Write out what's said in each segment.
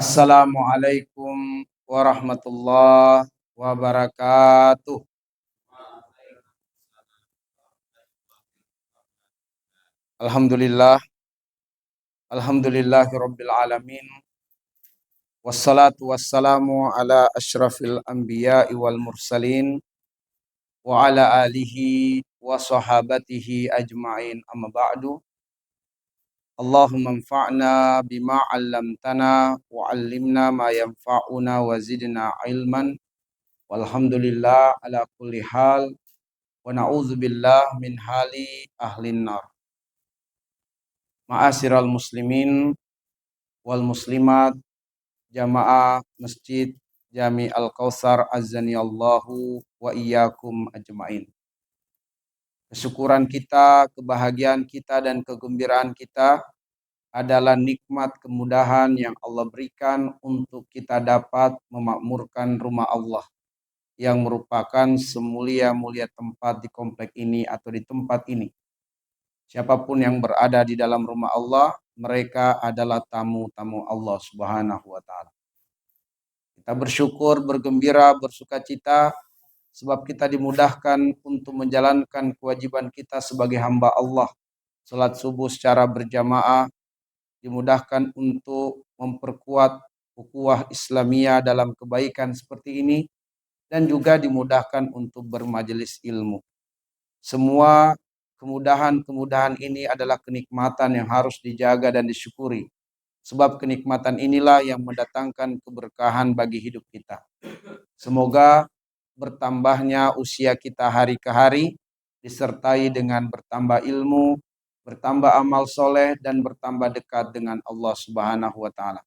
Assalamualaikum warahmatullahi wabarakatuh. Alhamdulillah, alhamdulillahirabbil alamin. Wassalatu wassalamu ala asyrafil anbiya'i wal mursalin wa ala alihi wa sahabatihi ajma'in, amma ba'du. Allahumma anfa'na bima 'allamtana wa 'allimna ma yanfa'una wa zidna ilman. Walhamdulillah ala kulli hal. Wa na'udzubillah min hali ahlin nar. Ma'asyiral muslimin wal muslimat, jamaah Masjid Jami Al-Kautsar azani Allahu wa iyyakum ajmain. Kesyukuran kita, kebahagiaan kita dan kegembiraan kita adalah nikmat kemudahan yang Allah berikan untuk kita dapat memakmurkan rumah Allah yang merupakan semulia-mulia tempat di komplek ini atau di tempat ini. Siapapun yang berada di dalam rumah Allah, mereka adalah tamu-tamu Allah Subhanahu wa ta'ala. Kita bersyukur, bergembira, bersukacita sebab kita dimudahkan untuk menjalankan kewajiban kita sebagai hamba Allah. Salat subuh secara berjamaah, dimudahkan untuk memperkuat ukhuwah Islamiyah dalam kebaikan seperti ini, dan juga dimudahkan untuk bermajelis ilmu. Semua kemudahan-kemudahan ini adalah kenikmatan yang harus dijaga dan disyukuri. Sebab kenikmatan inilah yang mendatangkan keberkahan bagi hidup kita. Semoga bertambahnya usia kita hari ke hari disertai dengan bertambah ilmu, bertambah amal soleh, dan bertambah dekat dengan Allah Subhanahu wa ta'ala.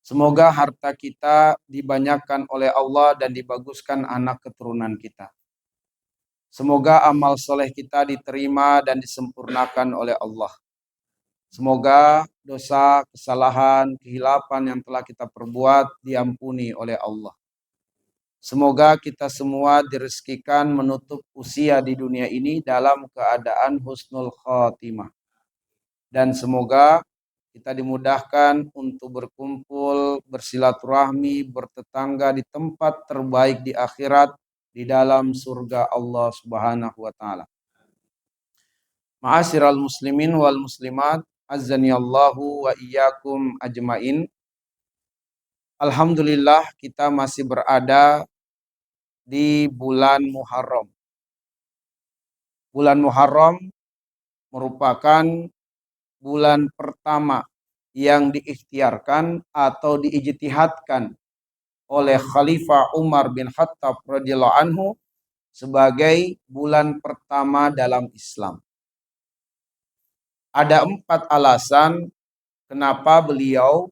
Semoga harta kita dibanyakan oleh Allah dan dibaguskan anak keturunan kita. Semoga amal soleh kita diterima dan disempurnakan oleh Allah. Semoga dosa, kesalahan, kehilapan yang telah kita perbuat diampuni oleh Allah. Semoga kita semua direzekikan menutup usia di dunia ini dalam keadaan husnul khotimah. Dan semoga kita dimudahkan untuk berkumpul, bersilaturahmi, bertetangga di tempat terbaik di akhirat, di dalam surga Allah Subhanahu wa ta'ala. Ma'asyiral muslimin wal muslimat, azani Allahu wa iyyakum ajmain. Alhamdulillah, kita masih berada di bulan Muharram. Bulan Muharram merupakan bulan pertama yang diikhtiarkan atau diijtihadkan oleh Khalifah Umar bin Khattab radhiyallahu anhu sebagai bulan pertama dalam Islam. Ada 4 alasan kenapa beliau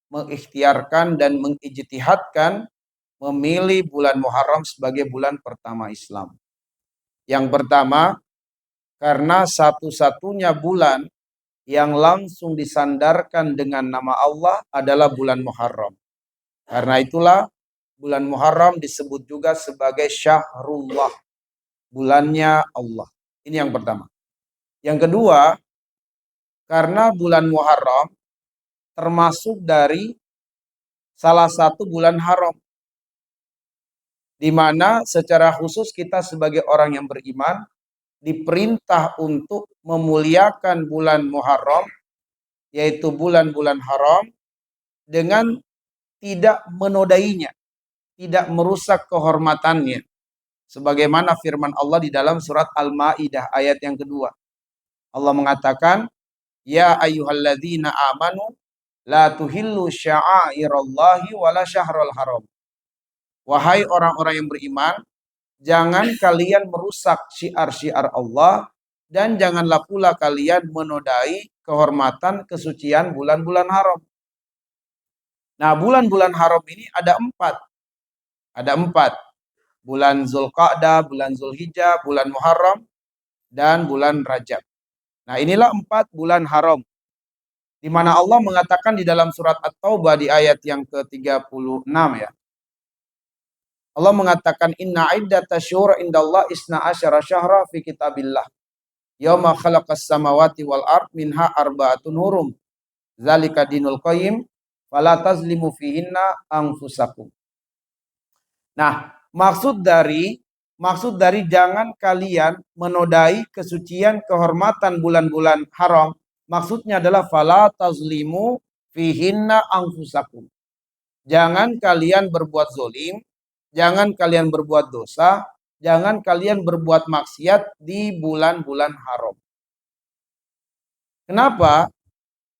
mengikhtiarkan dan mengijtihadkan memilih bulan Muharram sebagai bulan pertama Islam. Yang pertama, karena satu-satunya bulan yang langsung disandarkan dengan nama Allah adalah bulan Muharram. Karena itulah bulan Muharram disebut juga sebagai Syahrullah, bulannya Allah. Ini yang pertama. Yang kedua, karena bulan Muharram termasuk dari salah satu bulan haram, di mana secara khusus kita sebagai orang yang beriman diperintah untuk memuliakan bulan Muharram, yaitu bulan-bulan haram, dengan tidak menodainya, tidak merusak kehormatannya. Sebagaimana firman Allah di dalam surat Al-Maidah ayat yang kedua. Allah mengatakan, ya ayyuhalladzina amanu la tuhillu sya'airallahi wala syahrul haram. Wahai orang-orang yang beriman, jangan kalian merusak syiar-syiar Allah, dan janganlah pula kalian menodai kehormatan kesucian bulan-bulan haram. Nah, bulan-bulan haram ini ada 4. Ada 4. Bulan Zulqa'dah, bulan Zulhijjah, bulan Muharram, dan bulan Rajab. Nah, inilah 4 bulan haram, di mana Allah mengatakan di dalam surat At-Taubah di ayat yang ke-36 ya. Allah mengatakan inna iddatasyhur indallah isna asyara syahra fi kitabillah. Yauma khalaqas samawati wal ard minha arba'atun hurum. Zalika dinul qayyim fala tazlimu fihinna anfusakum. Nah, maksud dari jangan kalian menodai kesucian kehormatan bulan-bulan haram. Maksudnya adalah fala tazlimu fihinna anfusakum. Jangan kalian berbuat zolim, jangan kalian berbuat dosa, jangan kalian berbuat maksiat di bulan-bulan haram. Kenapa?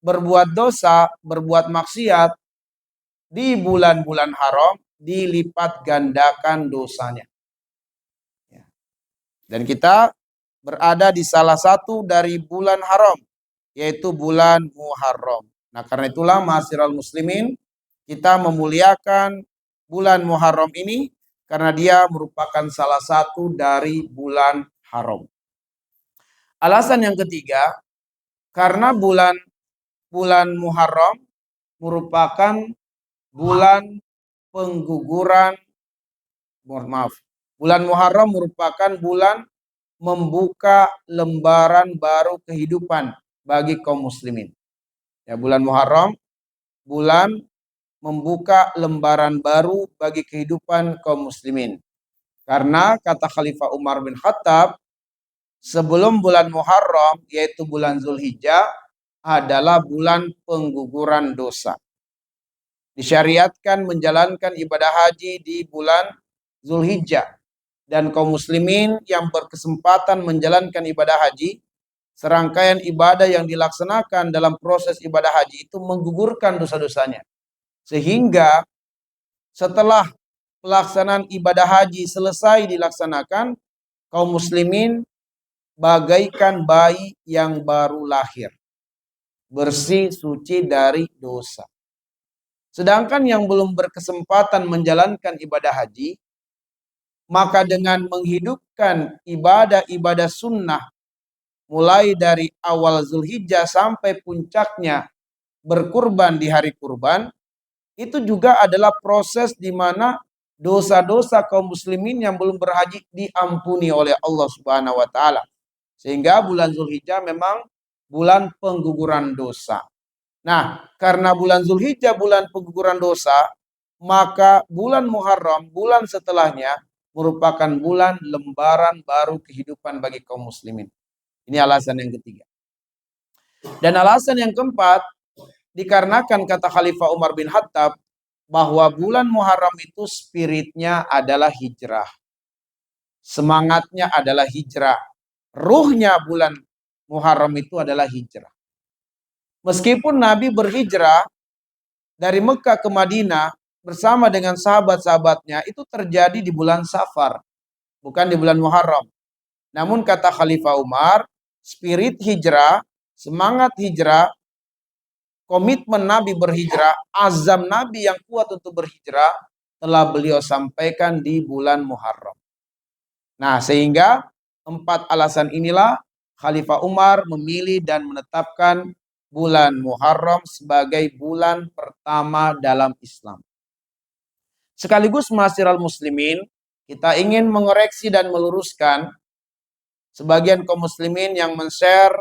Berbuat dosa, berbuat maksiat di bulan-bulan haram dilipat gandakan dosanya. Dan kita berada di salah satu dari bulan haram, yaitu bulan Muharram. Nah, karena itulah ma'asyiral muslimin, kita memuliakan bulan Muharram ini karena dia merupakan salah satu dari bulan haram. Alasan yang ketiga, karena bulan Muharram merupakan bulan pengguguran, bulan Muharram merupakan bulan membuka lembaran baru kehidupan bagi kaum muslimin. Ya, bulan Muharram bulan membuka lembaran baru bagi kehidupan kaum muslimin. Karena kata Khalifah Umar bin Khattab, sebelum bulan Muharram yaitu bulan Zulhijjah adalah bulan pengguguran dosa. Disyariatkan menjalankan ibadah haji di bulan Zulhijjah. Dan kaum muslimin yang berkesempatan menjalankan ibadah haji, serangkaian ibadah yang dilaksanakan dalam proses ibadah haji itu menggugurkan dosa-dosanya. Sehingga setelah pelaksanaan ibadah haji selesai dilaksanakan, kaum muslimin bagaikan bayi yang baru lahir, bersih suci dari dosa. Sedangkan yang belum berkesempatan menjalankan ibadah haji, maka dengan menghidupkan ibadah-ibadah sunnah mulai dari awal Zulhijjah sampai puncaknya berkurban di hari kurban, itu juga adalah proses di mana dosa-dosa kaum muslimin yang belum berhaji diampuni oleh Allah Subhanahu wa taala. Sehingga bulan Zulhijjah memang bulan pengguguran dosa. Nah, karena bulan Zulhijjah bulan pengguguran dosa, maka bulan Muharram, bulan setelahnya merupakan bulan lembaran baru kehidupan bagi kaum muslimin. Ini alasan yang ketiga. Dan alasan yang keempat, dikarenakan kata Khalifah Umar bin Khattab bahwa bulan Muharram itu spiritnya adalah hijrah. Semangatnya adalah hijrah. Ruhnya bulan Muharram itu adalah hijrah. Meskipun Nabi berhijrah dari Mekah ke Madinah bersama dengan sahabat-sahabatnya, itu terjadi di bulan Safar, bukan di bulan Muharram. Namun kata Khalifah Umar, spirit hijrah, semangat hijrah, komitmen Nabi berhijrah, azam Nabi yang kuat untuk berhijrah telah beliau sampaikan di bulan Muharram. Nah, sehingga 4 alasan inilah Khalifah Umar memilih dan menetapkan bulan Muharram sebagai bulan pertama dalam Islam. Sekaligus ma'asyiral muslimin, kita ingin mengoreksi dan meluruskan sebagian kaum muslimin yang men-share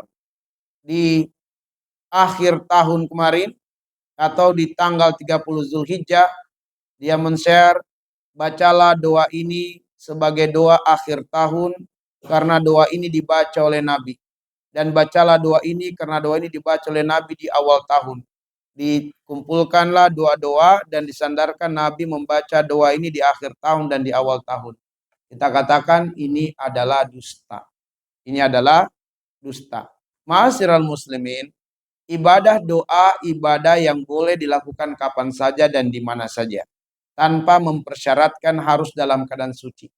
di akhir tahun kemarin atau di tanggal 30 Zulhijjah, dia men-share, bacalah doa ini sebagai doa akhir tahun karena doa ini dibaca oleh Nabi. Dan bacalah doa ini karena doa ini dibaca oleh Nabi di awal tahun. Dikumpulkanlah doa-doa dan disandarkan Nabi membaca doa ini di akhir tahun dan di awal tahun. Kita katakan ini adalah dusta. Ini adalah dusta. Ma'asyiral muslimin, ibadah doa ibadah yang boleh dilakukan kapan saja dan di mana saja, tanpa mempersyaratkan harus dalam keadaan suci.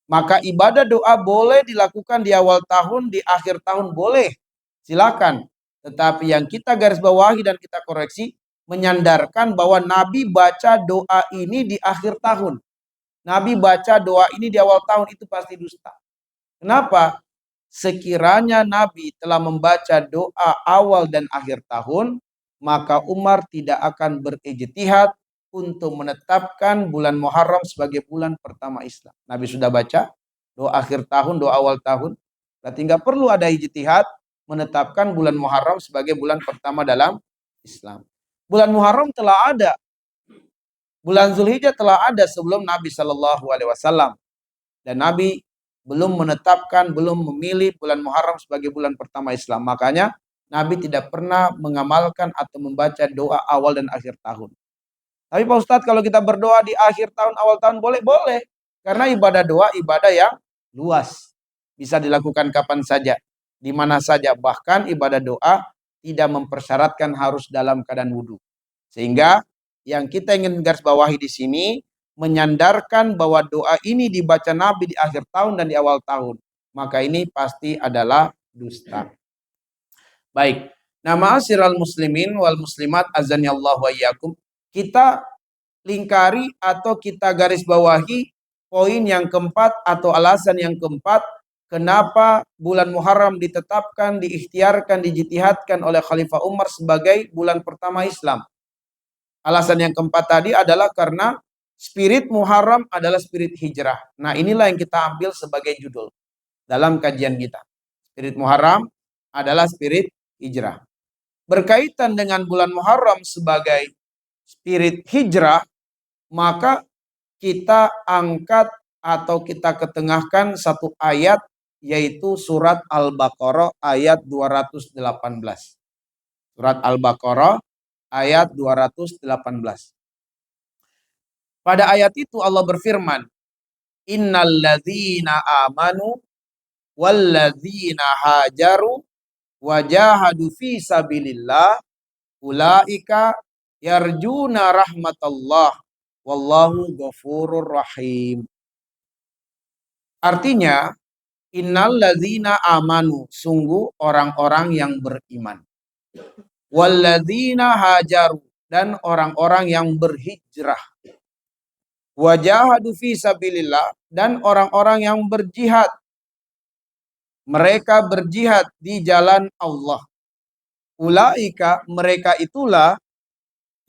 Maka ibadah doa boleh dilakukan di awal tahun, di akhir tahun boleh. Silakan. Tetapi yang kita garis bawahi dan kita koreksi, menyandarkan bahwa Nabi baca doa ini di akhir tahun. Nabi baca doa ini di awal tahun, itu pasti dusta. Kenapa? Sekiranya Nabi telah membaca doa awal dan akhir tahun, maka Umar tidak akan berijtihad untuk menetapkan bulan Muharram sebagai bulan pertama Islam. Nabi sudah baca doa akhir tahun, doa awal tahun, berarti nggak perlu ada ijtihad menetapkan bulan Muharram sebagai bulan pertama dalam Islam. Bulan Muharram telah ada. Bulan Zulhijjah telah ada sebelum Nabi Shallallahu Alaihi Wasallam. Dan Nabi belum menetapkan, belum memilih bulan Muharram sebagai bulan pertama Islam. Makanya Nabi tidak pernah mengamalkan atau membaca doa awal dan akhir tahun. Tapi Pak Ustadz, kalau kita berdoa di akhir tahun, awal tahun, boleh? Boleh. Karena ibadah doa, ibadah yang luas. Bisa dilakukan kapan saja, di mana saja. Bahkan ibadah doa tidak mempersyaratkan harus dalam keadaan wudhu. Sehingga yang kita ingin garis bawahi di sini, menyandarkan bahwa doa ini dibaca Nabi di akhir tahun dan di awal tahun. Maka ini pasti adalah dusta. Baik. Nah, ma'asyiral muslimin wal muslimat azanillahu wa iyyakum. Kita lingkari atau kita garis bawahi poin yang keempat atau alasan yang keempat kenapa bulan Muharram ditetapkan, diikhtiarkan, dijitihadkan oleh Khalifah Umar sebagai bulan pertama Islam. Alasan yang keempat tadi adalah karena spirit Muharram adalah spirit hijrah. Nah, inilah yang kita ambil sebagai judul dalam kajian kita. Spirit Muharram adalah spirit hijrah. Berkaitan dengan bulan Muharram sebagai spirit hijrah, maka kita angkat atau kita ketengahkan satu ayat, yaitu surat Al-Baqarah ayat 218. Surat Al-Baqarah ayat 218. Pada ayat itu Allah berfirman, innalladzina amanu walladzina hajaru wajahadu fi sabilillah ulaika yarjuna rahmatallah wallahu ghafurur rahim. Artinya, innalladzina amanu, sungguh orang-orang yang beriman. Walladzina hajaru, dan orang-orang yang berhijrah. Wajahadu fi sabilillah, dan orang-orang yang berjihad. Mereka berjihad di jalan Allah. Ulaika, mereka itulah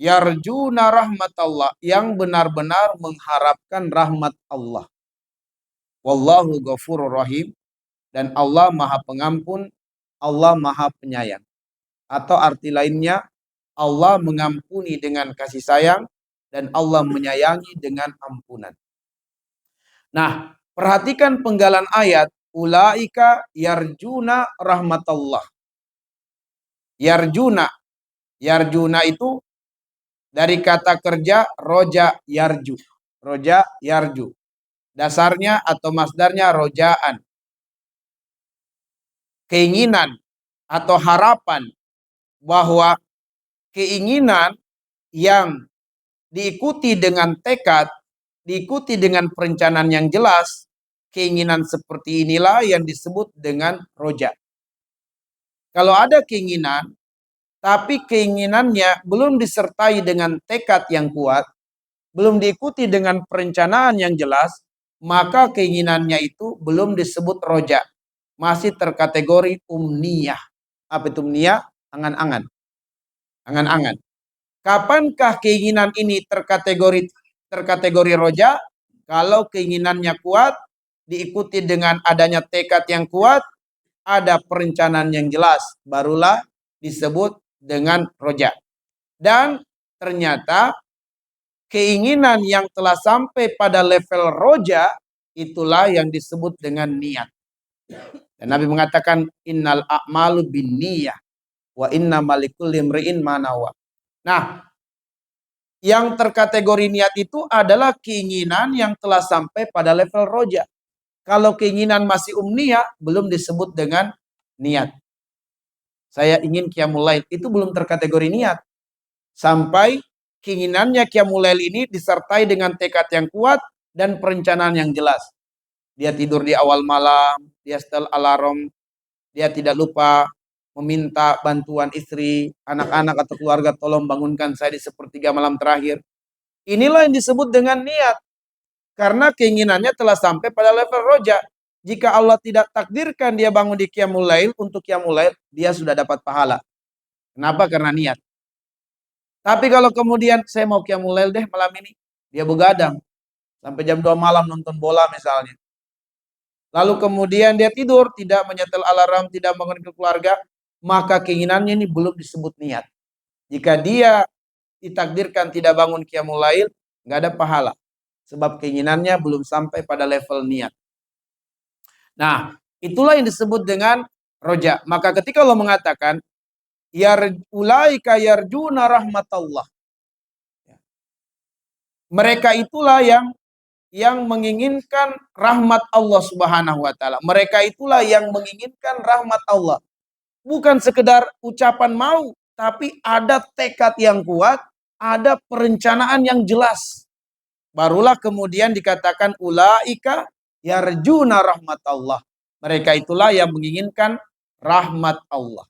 yarjuna rahmatallah, yang benar-benar mengharapkan rahmat Allah. Wallahu ghafurur rahim, dan Allah Maha Pengampun, Allah Maha Penyayang. Atau arti lainnya, Allah mengampuni dengan kasih sayang dan Allah menyayangi dengan ampunan. Nah, perhatikan penggalan ayat, ulaika yarjuna rahmatallah. Yarjuna. Yarjuna itu dari kata kerja roja yarju. Roja yarju. Dasarnya atau masdarnya rojaan. Keinginan atau harapan, bahwa keinginan yang diikuti dengan tekad, diikuti dengan perencanaan yang jelas, keinginan seperti inilah yang disebut dengan roja. Kalau ada keinginan, tapi keinginannya belum disertai dengan tekad yang kuat, belum diikuti dengan perencanaan yang jelas, maka keinginannya itu belum disebut roja. Masih terkategori umniyah. Apa itu umniyah? Angan-angan. Angan-angan. Kapankah keinginan ini terkategori roja? Kalau keinginannya kuat, diikuti dengan adanya tekad yang kuat, ada perencanaan yang jelas, barulah disebut dengan roja. Dan ternyata keinginan yang telah sampai pada level roja, itulah yang disebut dengan niat. Dan Nabi mengatakan, innal a'malu binniyah wa innamal likulli imri'in ma nawa. Nah, yang terkategori niat itu adalah keinginan yang telah sampai pada level roja. Kalau keinginan masih umniyah, belum disebut dengan niat. Saya ingin qiyamul lail, itu belum terkategori niat. Sampai keinginannya qiyamul lail ini disertai dengan tekad yang kuat dan perencanaan yang jelas. Dia tidur di awal malam, dia setel alarm, dia tidak lupa meminta bantuan istri, anak-anak atau keluarga, tolong bangunkan saya di sepertiga malam terakhir. Inilah yang disebut dengan niat. Karena keinginannya telah sampai pada level roja. Jika Allah tidak takdirkan dia bangun di qiyamul lail, untuk qiyamul lail, dia sudah dapat pahala. Kenapa? Karena niat. Tapi kalau kemudian saya mau qiyamul lail deh malam ini, dia begadang sampai jam 2 malam nonton bola misalnya. Lalu kemudian dia tidur, tidak menyetel alarm, tidak bangun ke keluarga, maka keinginannya ini belum disebut niat. Jika dia ditakdirkan tidak bangun qiyamul lail, nggak ada pahala. Sebab keinginannya belum sampai pada level niat. Nah, itulah yang disebut dengan roja. Maka ketika Allah mengatakan, ulaika yarjuna rahmatallah. Mereka itulah yang menginginkan rahmat Allah Subhanahu wa taala. Mereka itulah yang menginginkan rahmat Allah. Bukan sekedar ucapan mau, tapi ada tekad yang kuat, ada perencanaan yang jelas. Barulah kemudian dikatakan ulaika yarjuna rahmatallah. Mereka itulah yang menginginkan rahmat Allah.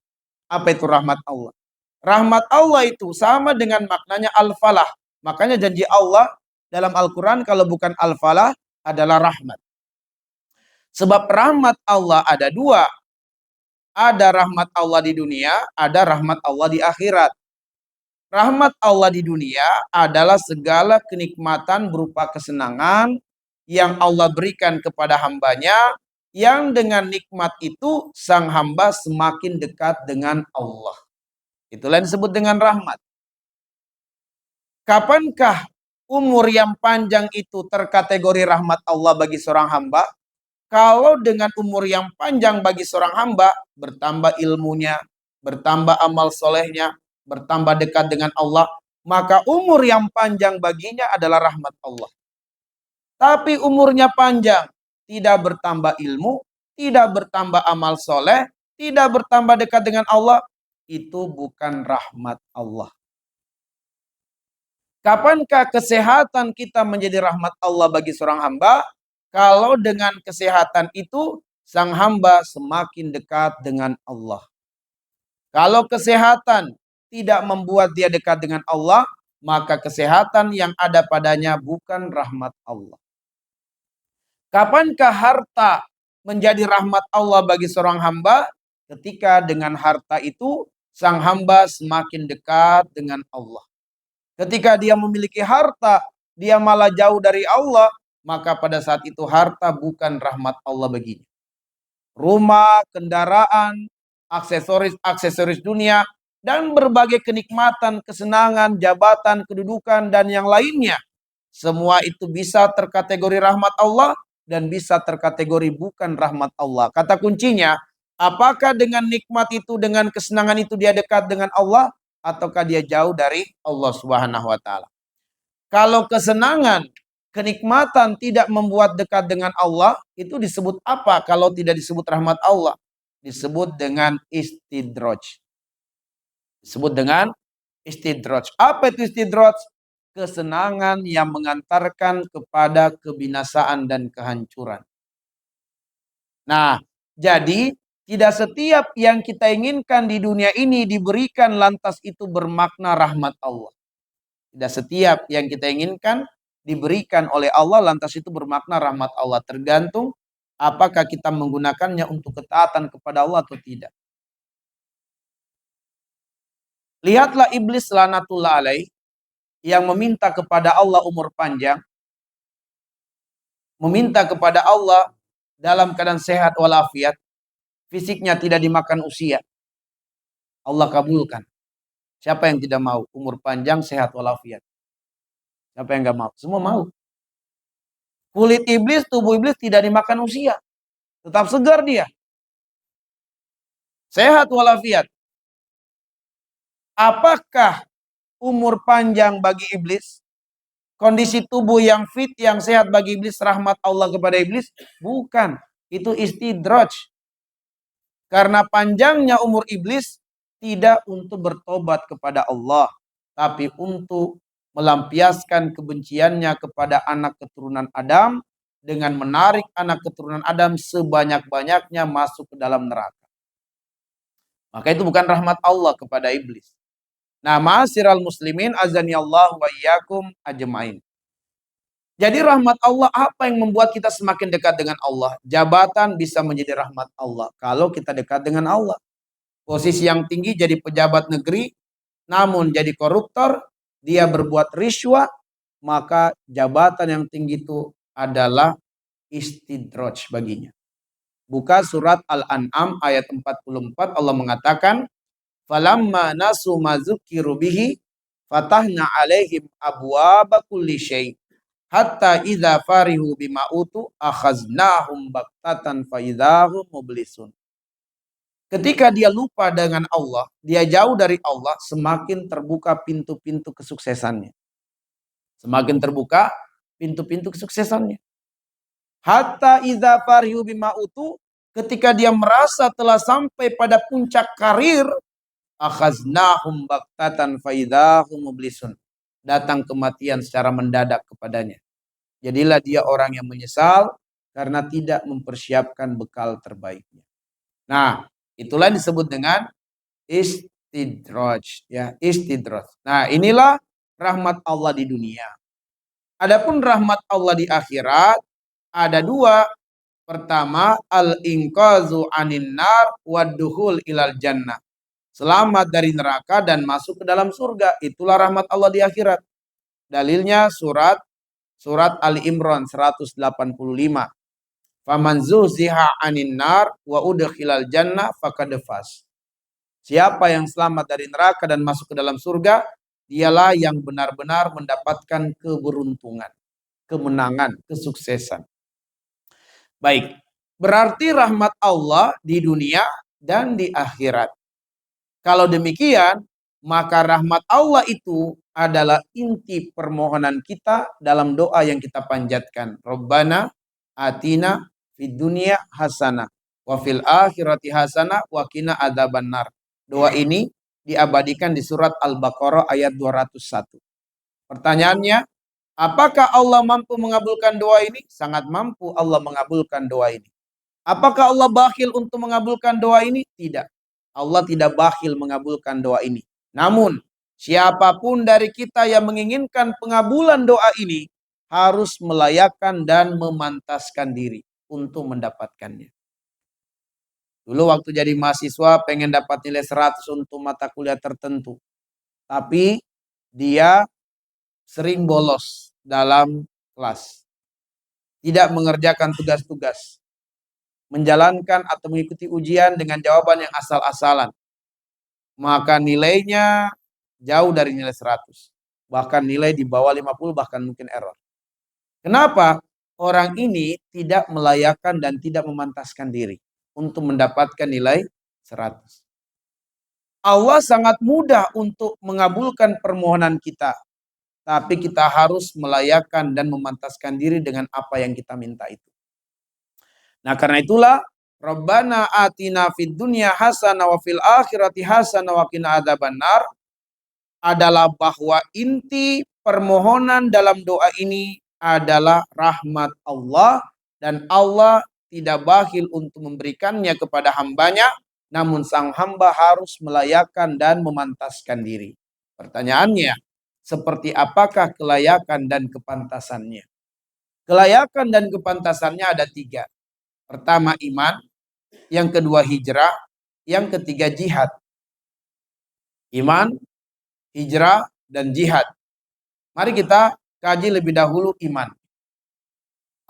Apa itu rahmat Allah? Rahmat Allah itu sama dengan maknanya al-falah. Makanya janji Allah dalam Al-Quran kalau bukan al-falah adalah rahmat. Sebab rahmat Allah ada dua. Ada rahmat Allah di dunia, ada rahmat Allah di akhirat. Rahmat Allah di dunia adalah segala kenikmatan berupa kesenangan yang Allah berikan kepada hambanya, yang dengan nikmat itu sang hamba semakin dekat dengan Allah. Itulah yang disebut dengan rahmat. Kapankah umur yang panjang itu terkategori rahmat Allah bagi seorang hamba? Kalau dengan umur yang panjang bagi seorang hamba, bertambah ilmunya, bertambah amal solehnya, bertambah dekat dengan Allah, maka umur yang panjang baginya adalah rahmat Allah. Tapi umurnya panjang, tidak bertambah ilmu, tidak bertambah amal soleh, tidak bertambah dekat dengan Allah, itu bukan rahmat Allah. Kapankah kesehatan kita menjadi rahmat Allah bagi seorang hamba? Kalau dengan kesehatan itu, sang hamba semakin dekat dengan Allah. Kalau kesehatan tidak membuat dia dekat dengan Allah, maka kesehatan yang ada padanya bukan rahmat Allah. Kapankah harta menjadi rahmat Allah bagi seorang hamba? Ketika dengan harta itu, sang hamba semakin dekat dengan Allah. Ketika dia memiliki harta, dia malah jauh dari Allah, maka pada saat itu harta bukan rahmat Allah baginya. Rumah, kendaraan, aksesoris dunia, dan berbagai kenikmatan, kesenangan, jabatan, kedudukan, dan yang lainnya. Semua itu bisa terkategori rahmat Allah dan bisa terkategori bukan rahmat Allah. Kata kuncinya, apakah dengan nikmat itu, dengan kesenangan itu dia dekat dengan Allah, ataukah dia jauh dari Allah Subhanahu wa taala? Kalau kesenangan, kenikmatan tidak membuat dekat dengan Allah, itu disebut apa kalau tidak disebut rahmat Allah? Disebut dengan istidraj. Disebut dengan istidraj. Apa itu istidraj? Kesenangan yang mengantarkan kepada kebinasaan dan kehancuran. Nah, jadi tidak setiap yang kita inginkan di dunia ini diberikan lantas itu bermakna rahmat Allah. Tidak setiap yang kita inginkan diberikan oleh Allah lantas itu bermakna rahmat Allah. Tergantung apakah kita menggunakannya untuk ketaatan kepada Allah atau tidak. Lihatlah iblis laknatullah alaih yang meminta kepada Allah umur panjang. Meminta kepada Allah dalam keadaan sehat walafiat. Fisiknya tidak dimakan usia. Allah kabulkan. Siapa yang tidak mau? Umur panjang, sehat walafiat. Siapa yang gak mau? Semua mau. Kulit iblis, tubuh iblis tidak dimakan usia. Tetap segar dia. Sehat walafiat. Apakah umur panjang bagi iblis? Kondisi tubuh yang fit, yang sehat bagi iblis, rahmat Allah kepada iblis? Bukan. Itu istidraj. Karena panjangnya umur iblis tidak untuk bertobat kepada Allah, tapi untuk melampiaskan kebenciannya kepada anak keturunan Adam dengan menarik anak keturunan Adam sebanyak-banyaknya masuk ke dalam neraka. Maka itu bukan rahmat Allah kepada iblis. Nah, ma'asyiral muslimin azani Allah wa iyyakum ajmain. Jadi rahmat Allah, apa yang membuat kita semakin dekat dengan Allah? Jabatan bisa menjadi rahmat Allah kalau kita dekat dengan Allah. Posisi yang tinggi jadi pejabat negeri, namun jadi koruptor, dia berbuat riswah, maka jabatan yang tinggi itu adalah istidraj baginya. Buka surat Al-An'am ayat 44, Allah mengatakan, "Falamma nasu ma dzukiru bihi fatahna alaihim abwaaba kulli syai' hatta idza farihu bima utu akhaznahum baktatan fa idzahum mublisun. Ketika dia lupa dengan Allah, dia jauh dari Allah, semakin terbuka pintu-pintu kesuksesannya. Semakin terbuka pintu-pintu kesuksesannya. Hatta idza farihu bima utu, ketika dia merasa telah sampai pada puncak karir, akhaznahum baktatan fa idzahum mublisun. Datang kematian secara mendadak kepadanya. Jadilah dia orang yang menyesal karena tidak mempersiapkan bekal terbaiknya. Nah, itulah yang disebut dengan istidraj, ya, istidraj. Nah, inilah rahmat Allah di dunia. Adapun rahmat Allah di akhirat ada dua. Pertama, al-inqazu anin nar wadduhul ilal jannah. Selamat dari neraka dan masuk ke dalam surga. Itulah rahmat Allah di akhirat. Dalilnya surat Ali Imran 185. Faman zuhziha 'anil nar wa udkhilal jannah faqad faz. Siapa yang selamat dari neraka dan masuk ke dalam surga, dialah yang benar-benar mendapatkan keberuntungan, kemenangan, kesuksesan. Baik, berarti rahmat Allah di dunia dan di akhirat. Kalau demikian, maka rahmat Allah itu adalah inti permohonan kita dalam doa yang kita panjatkan. Rabbana atina fid dunya hasanah wa fil akhirati hasanah wa qina adzabannar. Doa ini diabadikan di surat Al-Baqarah ayat 201. Pertanyaannya, apakah Allah mampu mengabulkan doa ini? Sangat mampu Allah mengabulkan doa ini. Apakah Allah bakhil untuk mengabulkan doa ini? Tidak. Allah tidak bakhil mengabulkan doa ini. Namun, siapapun dari kita yang menginginkan pengabulan doa ini harus melayakkan dan memantaskan diri untuk mendapatkannya. Dulu waktu jadi mahasiswa pengen dapat nilai 100 untuk mata kuliah tertentu. Tapi dia sering bolos dalam kelas. Tidak mengerjakan tugas-tugas. Menjalankan atau mengikuti ujian dengan jawaban yang asal-asalan. Maka nilainya jauh dari nilai 100. Bahkan nilai di bawah 50, bahkan mungkin error. Kenapa? Orang ini tidak melayakkan dan tidak memantaskan diri untuk mendapatkan nilai 100. Allah sangat mudah untuk mengabulkan permohonan kita. Tapi kita harus melayakkan dan memantaskan diri dengan apa yang kita minta itu. Nah, karena itulah Rabbana atina fid dunya hasanah wa fil akhirati hasanah wa qina adzabannar adalah bahwa inti permohonan dalam doa ini adalah rahmat Allah, dan Allah tidak bakhil untuk memberikannya kepada hambanya, namun sang hamba harus melayakkan dan memantaskan diri. Pertanyaannya, seperti apakah kelayakan dan kepantasannya? Kelayakan dan kepantasannya ada 3. Pertama iman, yang kedua hijrah, yang ketiga jihad. Iman, hijrah, dan jihad. Mari kita kaji lebih dahulu iman.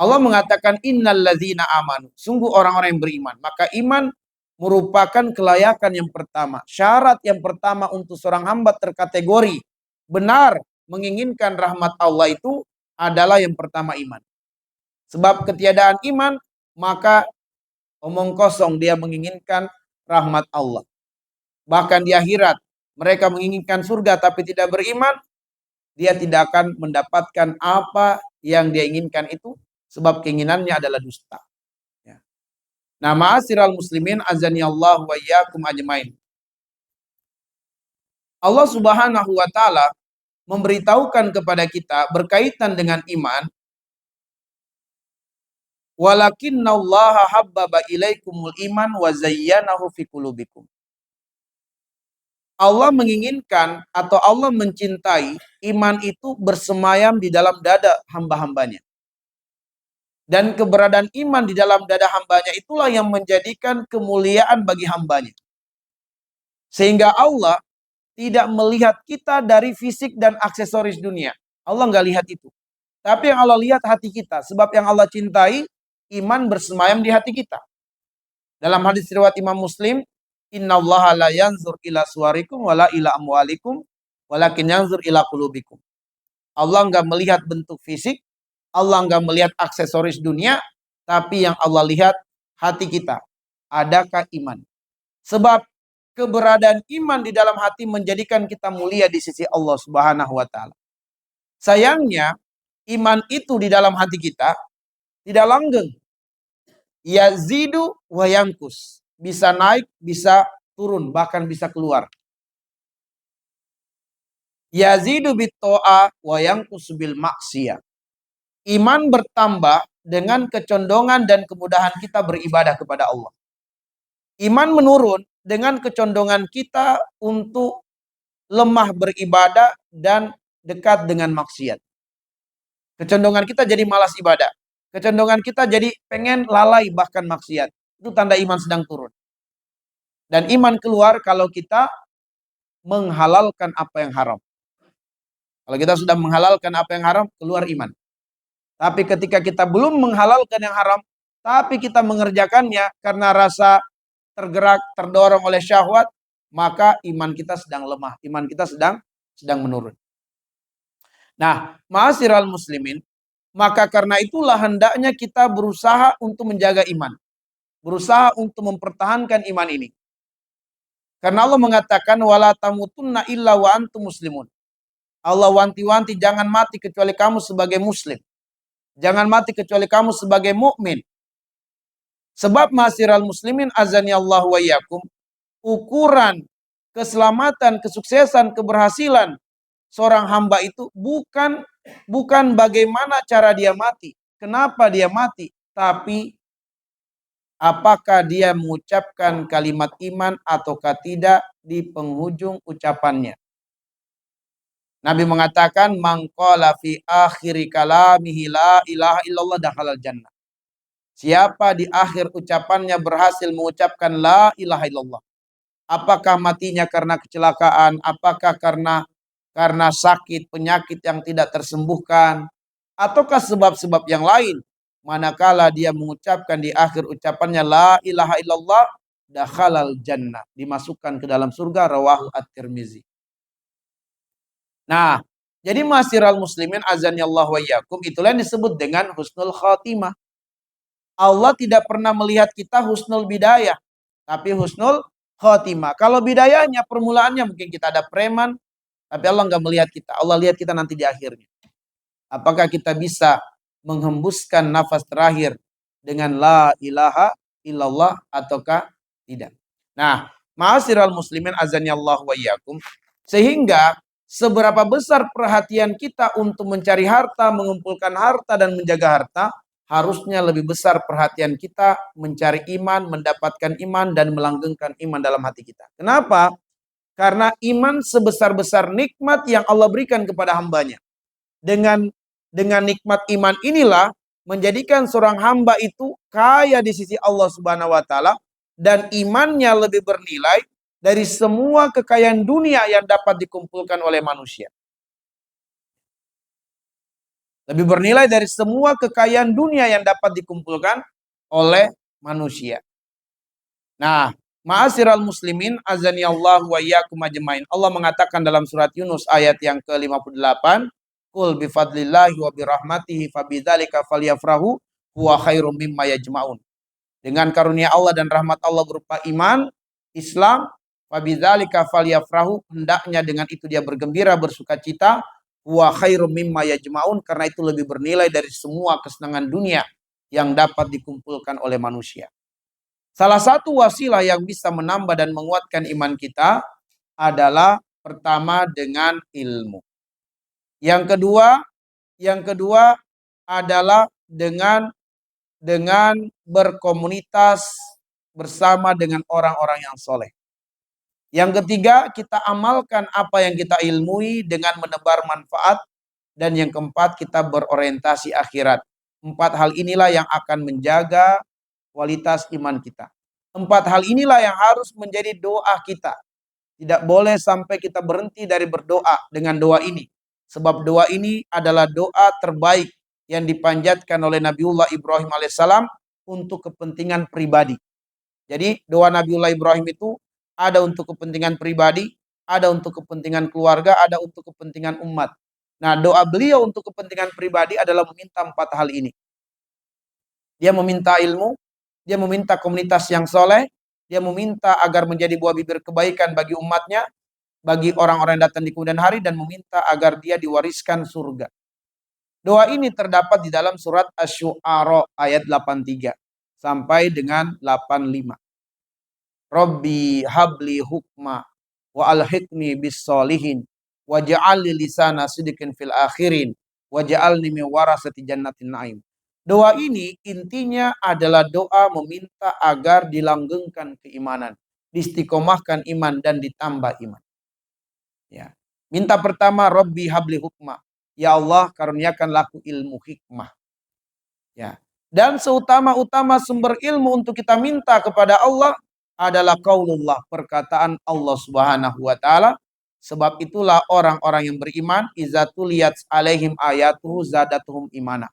Allah mengatakan innal ladzina amanu, sungguh orang-orang yang beriman. Maka iman merupakan kelayakan yang pertama. Syarat yang pertama untuk seorang hamba terkategori benar menginginkan rahmat Allah itu adalah yang pertama iman. Sebab ketiadaan iman, maka omong kosong dia menginginkan rahmat Allah. Bahkan di akhirat, mereka menginginkan surga tapi tidak beriman, dia tidak akan mendapatkan apa yang dia inginkan itu, sebab keinginannya adalah dusta. Ya. Nah, ma'asyiral muslimin azani Allah wa iyyakum ajmain. Allah Subhanahu wa taala memberitahukan kepada kita berkaitan dengan iman, walakinnallaha habbaba ilaikumul iman wa zayyanahu fi qulubikum. Allah menginginkan atau Allah mencintai iman itu bersemayam di dalam dada hamba-hambanya. Dan keberadaan iman di dalam dada hambanya itulah yang menjadikan kemuliaan bagi hambanya. Sehingga Allah tidak melihat kita dari fisik dan aksesoris dunia. Allah nggak lihat itu. Tapi yang Allah lihat hati kita. Sebab yang Allah cintai, iman bersemayam di hati kita. Dalam hadis riwayat Imam Muslim, innallaha la yanzur ila suwarikum wala ila amwalikum walakin yanzur ila qulubikum. Allah enggak melihat bentuk fisik, Allah enggak melihat aksesoris dunia, tapi yang Allah lihat hati kita. Adakah iman? Sebab keberadaan iman di dalam hati menjadikan kita mulia di sisi Allah Subhanahu wa taala. Sayangnya, iman itu di dalam hati kita tidak langgeng. Yazidu wa yankus. Bisa naik, bisa turun, bahkan bisa keluar. Yazidu bit-to'a wa yankus bil maksiyah. Iman bertambah dengan kecondongan dan kemudahan kita beribadah kepada Allah. Iman menurun dengan kecondongan kita untuk lemah beribadah dan dekat dengan maksiat. Kecondongan kita jadi malas ibadah. Kecondongan kita jadi pengen lalai bahkan maksiat. Itu tanda iman sedang turun. Dan iman keluar kalau kita menghalalkan apa yang haram. Kalau kita sudah menghalalkan apa yang haram, keluar iman. Tapi ketika kita belum menghalalkan yang haram, tapi kita mengerjakannya karena rasa tergerak, terdorong oleh syahwat, maka iman kita sedang lemah. Iman kita sedang menurun. Nah, ma'asyiral muslimin, maka karena itulah hendaknya kita berusaha untuk menjaga iman. Berusaha untuk mempertahankan iman ini. Karena Allah mengatakan wala tamutunna illa wa antum muslimun. Allah wanti-wanti jangan mati kecuali kamu sebagai muslim. Jangan mati kecuali kamu sebagai mukmin. Sebab ma'asyiral muslimin azani Allah wa iyyakum, ukuran keselamatan, kesuksesan, keberhasilan seorang hamba itu bukan bagaimana cara dia mati, kenapa dia mati, tapi apakah dia mengucapkan kalimat iman ataukah tidak di penghujung ucapannya. Nabi mengatakan man qala fi akhiri kalamihi la ilaha illallah dakhalal jannah. Siapa di akhir ucapannya berhasil mengucapkan la ilaha illallah. Apakah matinya karena kecelakaan, apakah karena sakit, penyakit yang tidak tersembuhkan, ataukah sebab-sebab yang lain. Manakala dia mengucapkan di akhir ucapannya la ilaha illallah, dakhalal jannah, dimasukkan ke dalam surga, rawahu at-Tirmizi. Nah, jadi ma'asyiral muslimin azani Allah wa iyyakum, itulah yang disebut dengan husnul khatimah. Allah tidak pernah melihat kita husnul bidayah, tapi husnul khatimah. Kalau bidayahnya, permulaannya mungkin kita ada preman, tapi Allah nggak melihat kita. Allah lihat kita nanti di akhirnya. Apakah kita bisa menghembuskan nafas terakhir dengan la ilaha illallah ataukah tidak? Nah, ma'asyiral muslimin azani Allah wa iyyakum, sehingga seberapa besar perhatian kita untuk mencari harta, mengumpulkan harta dan menjaga harta, harusnya lebih besar perhatian kita mencari iman, mendapatkan iman dan melanggengkan iman dalam hati kita. Kenapa? Karena iman sebesar-besar nikmat yang Allah berikan kepada hambanya. Dengan nikmat iman inilah menjadikan seorang hamba itu kaya di sisi Allah Subhanahu wa taala dan imannya lebih bernilai dari semua kekayaan dunia yang dapat dikumpulkan oleh manusia. Lebih bernilai dari semua kekayaan dunia yang dapat dikumpulkan oleh manusia. Nah, ma'asyiral muslimin azani Allah wa iyyakum ajmain. Allah mengatakan dalam surat Yunus ayat yang ke-58, "Qul bi fadlillahi wa bi rahmatihi fabidzalika falyafrahu huwa khairum mimma yajmaun." Dengan karunia Allah dan rahmat Allah berupa iman, Islam, fabidzalika falyafrahu, hendaknya dengan itu dia bergembira, bersukacita, huwa khairum mimma yajmaun, karena itu lebih bernilai dari semua kesenangan dunia yang dapat dikumpulkan oleh manusia. Salah satu wasilah yang bisa menambah dan menguatkan iman kita adalah pertama dengan ilmu. Yang kedua adalah dengan berkomunitas bersama dengan orang-orang yang soleh. Yang ketiga, kita amalkan apa yang kita ilmui dengan menebar manfaat. Dan yang keempat, kita berorientasi akhirat. 4 hal inilah yang akan menjaga kualitas iman kita. 4 hal inilah yang harus menjadi doa kita. Tidak boleh sampai kita berhenti dari berdoa dengan doa ini. Sebab doa ini adalah doa terbaik yang dipanjatkan oleh Nabiullah Ibrahim alaihissalam untuk kepentingan pribadi. Jadi doa Nabiullah Ibrahim itu ada untuk kepentingan pribadi, ada untuk kepentingan keluarga, ada untuk kepentingan umat. Nah, doa beliau untuk kepentingan pribadi adalah meminta 4 hal ini. Dia meminta ilmu, dia meminta komunitas yang soleh, dia meminta agar menjadi buah bibir kebaikan bagi umatnya, bagi orang-orang yang datang di kemudian hari, dan meminta agar dia diwariskan surga. Doa ini terdapat di dalam surat Asy-Syu'ara ayat 83 sampai dengan 85. Rabbi habli hukma wa alhiqni bis solihin waj'alni lisana sidqin fil akhirin waj'alni min warasati jannatin naim. Doa ini intinya adalah doa meminta agar dilanggengkan keimanan, diistiqomahkan iman dan ditambah iman. Ya. Minta pertama, Rabbi habli hukma. Ya Allah, karuniakanlah aku ilmu hikmah. Ya. Dan seutama-utama sumber ilmu untuk kita minta kepada Allah adalah qaulullah, perkataan Allah Subhanahu wa taala. Sebab itulah orang-orang yang beriman izatuliyat alaihim ayatuhu zadatuhum imana.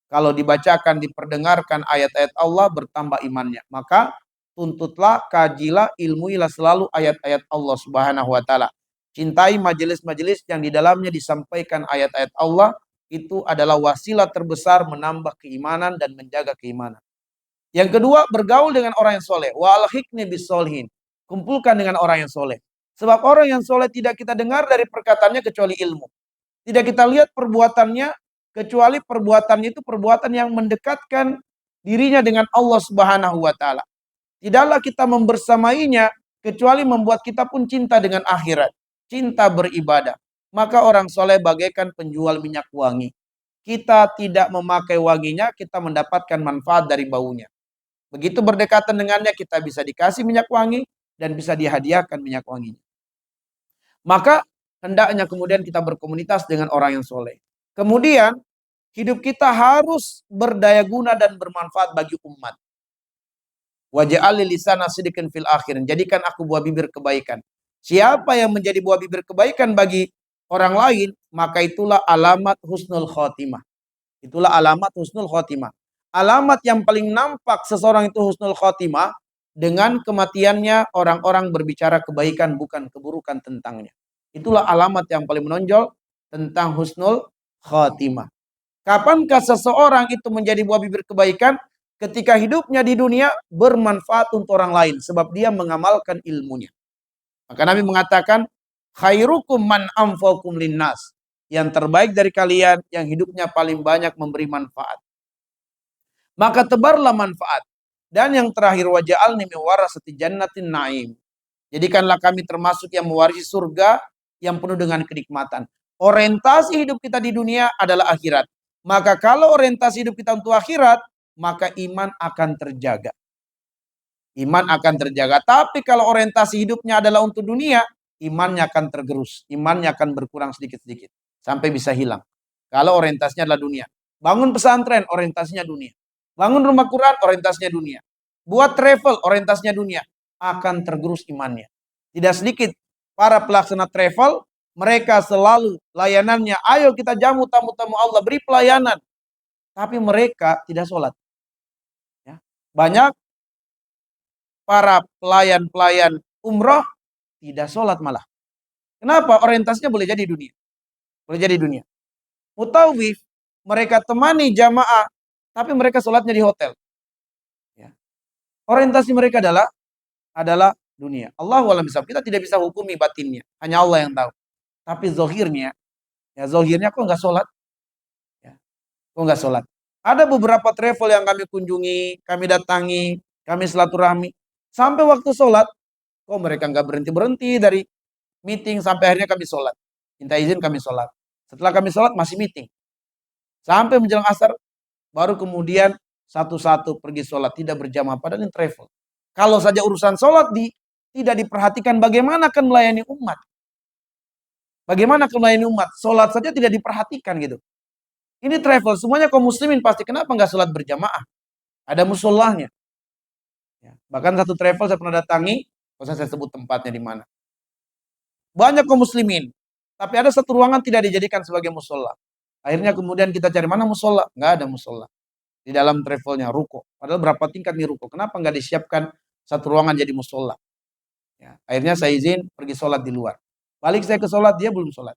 Kalau dibacakan, diperdengarkan ayat-ayat Allah, bertambah imannya. Maka tuntutlah, kajilah, ilmuilah selalu ayat-ayat Allah Subhanahu wa taala. Cintai majelis-majelis yang di dalamnya disampaikan ayat-ayat Allah. Itu adalah wasilah terbesar menambah keimanan dan menjaga keimanan. Yang kedua, bergaul dengan orang yang soleh. Wa alhiqni bisolhin. Kumpulkan dengan orang yang soleh. Sebab orang yang soleh tidak kita dengar dari perkataannya kecuali ilmu. Tidak kita lihat perbuatannya kecuali perbuatannya itu perbuatan yang mendekatkan dirinya dengan Allah Subhanahu wa taala. Tidaklah kita membersamainya kecuali membuat kita pun cinta dengan akhirat, cinta beribadah. Maka orang soleh bagaikan penjual minyak wangi. Kita tidak memakai wanginya, kita mendapatkan manfaat dari baunya. Begitu berdekatan dengannya, kita bisa dikasih minyak wangi dan bisa dihadiahkan minyak wanginya. Maka hendaknya kemudian kita berkomunitas dengan orang yang soleh. Kemudian hidup kita harus berdaya guna dan bermanfaat bagi umat. Waj'al lisana sidqin fil akhirin. Jadikan aku buah bibir kebaikan. Siapa yang menjadi buah bibir kebaikan bagi orang lain, maka itulah alamat husnul khotimah. Itulah alamat husnul khotimah. Alamat yang paling nampak seseorang itu husnul khotimah, dengan kematiannya orang-orang berbicara kebaikan bukan keburukan tentangnya. Itulah alamat yang paling menonjol tentang husnul khotimah. Kapankah seseorang itu menjadi buah bibir kebaikan? Ketika hidupnya di dunia bermanfaat untuk orang lain, sebab dia mengamalkan ilmunya. Maka Nabi mengatakan, khairukum man anfaqum linnas. Yang terbaik dari kalian yang hidupnya paling banyak memberi manfaat. Maka tebarlah manfaat. Dan yang terakhir, waja'alni min warasati jannatin naim. Jadikanlah kami termasuk yang mewarisi surga yang penuh dengan kenikmatan. Orientasi hidup kita di dunia adalah akhirat. Maka kalau orientasi hidup kita untuk akhirat, maka iman akan terjaga. Iman akan terjaga. Tapi kalau orientasi hidupnya adalah untuk dunia, imannya akan tergerus. Imannya akan berkurang sedikit-sedikit. Sampai bisa hilang. Kalau orientasinya adalah dunia. Bangun pesantren, orientasinya dunia. Bangun rumah Quran, orientasinya dunia. Buat travel, orientasinya dunia. Akan tergerus imannya. Tidak sedikit para pelaksana travel, mereka selalu layanannya, ayo kita jamu tamu-tamu Allah, beri pelayanan. Tapi mereka tidak sholat. Ya. Banyak para pelayan-pelayan umroh tidak sholat malah. Kenapa? Orientasinya boleh jadi dunia. Boleh jadi dunia. Mutawif, mereka temani jamaah, tapi mereka sholatnya di hotel. Ya. Orientasi mereka adalah dunia. Allahu a'lam bishawab. Kita tidak bisa hukumi batinnya. Hanya Allah yang tahu. Tapi zohirnya, kok nggak sholat? Ya. Kok nggak sholat? Ada beberapa travel yang kami kunjungi, kami datangi, kami silaturahmi. Sampai waktu sholat, kok mereka nggak berhenti-berhenti dari meeting sampai akhirnya kami sholat. Minta izin kami sholat. Setelah kami sholat masih meeting. Sampai menjelang asar, baru kemudian satu-satu pergi sholat. Tidak berjamaah, padahal ini travel. Kalau saja urusan sholat tidak diperhatikan, bagaimana akan melayani umat? Bagaimana akan melayani umat? Sholat saja tidak diperhatikan gitu. Ini travel, semuanya kaum muslimin pasti. Kenapa nggak sholat berjamaah? Ada musolahnya. Ya. Bahkan satu travel saya pernah datangi, nggak usah saya sebut tempatnya di mana. Banyak kaum muslimin, tapi ada satu ruangan tidak dijadikan sebagai musola. Akhirnya kemudian kita cari mana musola, nggak ada musola. Di dalam travelnya ruko. Padahal berapa tingkat nih ruko? Kenapa nggak disiapkan satu ruangan jadi musola? Ya. Akhirnya saya izin pergi sholat di luar. Balik saya ke sholat, dia belum sholat.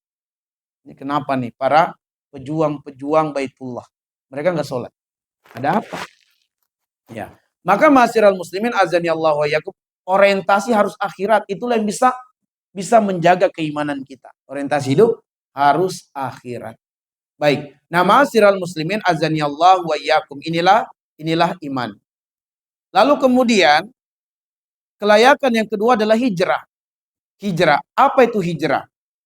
Ini kenapa nih para pejuang-pejuang Baitullah? Mereka nggak sholat. Ada apa? Ya. Maka ma'asyiral muslimin azani Allah wa yakum, orientasi harus akhirat. Itulah yang bisa menjaga keimanan kita. Orientasi hidup harus akhirat. Baik. Nah, ma'asyiral muslimin azani Allah wa yakum, inilah iman. Lalu kemudian kelayakan yang kedua adalah hijrah. Hijrah. Apa itu hijrah?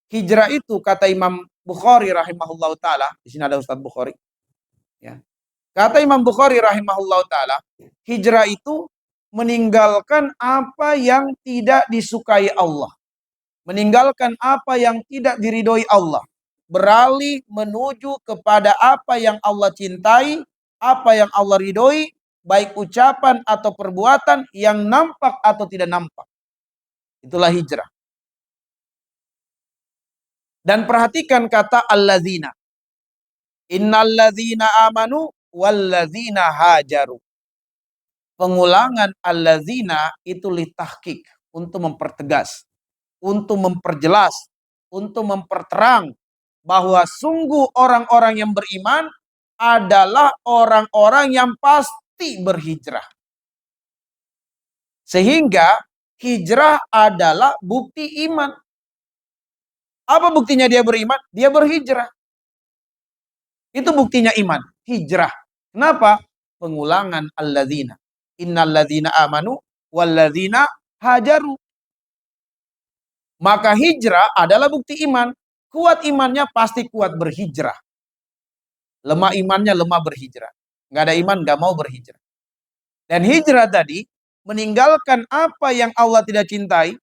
Hijrah itu kata Imam Bukhari rahimahullah taala, di sini ada Ustaz Bukhari, ya. Kata Imam Bukhari rahimahullah taala, hijrah itu meninggalkan apa yang tidak disukai Allah, meninggalkan apa yang tidak diridhoi Allah, beralih menuju kepada apa yang Allah cintai, apa yang Allah ridhoi, baik ucapan atau perbuatan yang nampak atau tidak nampak. Itulah hijrah. Dan perhatikan kata alladzina. Innalladzina amanu walladzina hajaru. Pengulangan alladzina itu litahqiq, untuk mempertegas, untuk memperjelas, untuk memperterang bahwa sungguh orang-orang yang beriman adalah orang-orang yang pasti berhijrah. Sehingga hijrah adalah bukti iman. Apa buktinya dia beriman? Dia berhijrah. Itu buktinya iman, hijrah. Kenapa? Pengulangan alladzina. Innalladzina amanu walladzina hajaru. Maka hijrah adalah bukti iman. Kuat imannya pasti kuat berhijrah. Lemah imannya lemah berhijrah. Nggak ada iman, nggak mau berhijrah. Dan hijrah tadi meninggalkan apa yang Allah tidak cintai,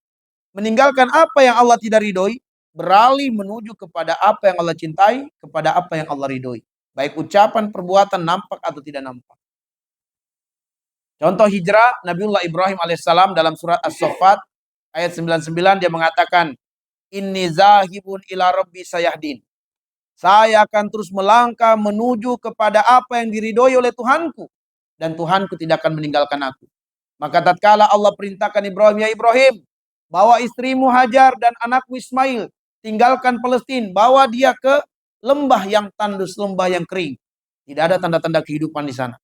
meninggalkan apa yang Allah tidak ridhoi, beralih menuju kepada apa yang Allah cintai, kepada apa yang Allah ridhoi. Baik ucapan, perbuatan, nampak atau tidak nampak. Contoh hijrah Nabiullah Ibrahim alaihissalam dalam surat As-Saffat ayat 99, dia mengatakan, inni zahibun ila rabbi sayahdin. Saya akan terus melangkah menuju kepada apa yang diridhoi oleh Tuhanku, dan Tuhanku tidak akan meninggalkan aku. Maka tatkala Allah perintahkan Ibrahim, ya Ibrahim, bawa istrimu Hajar dan anakmu Ismail, tinggalkan Palestina, bawa dia ke lembah yang tandus, lembah yang kering. Tidak ada tanda-tanda kehidupan di sana.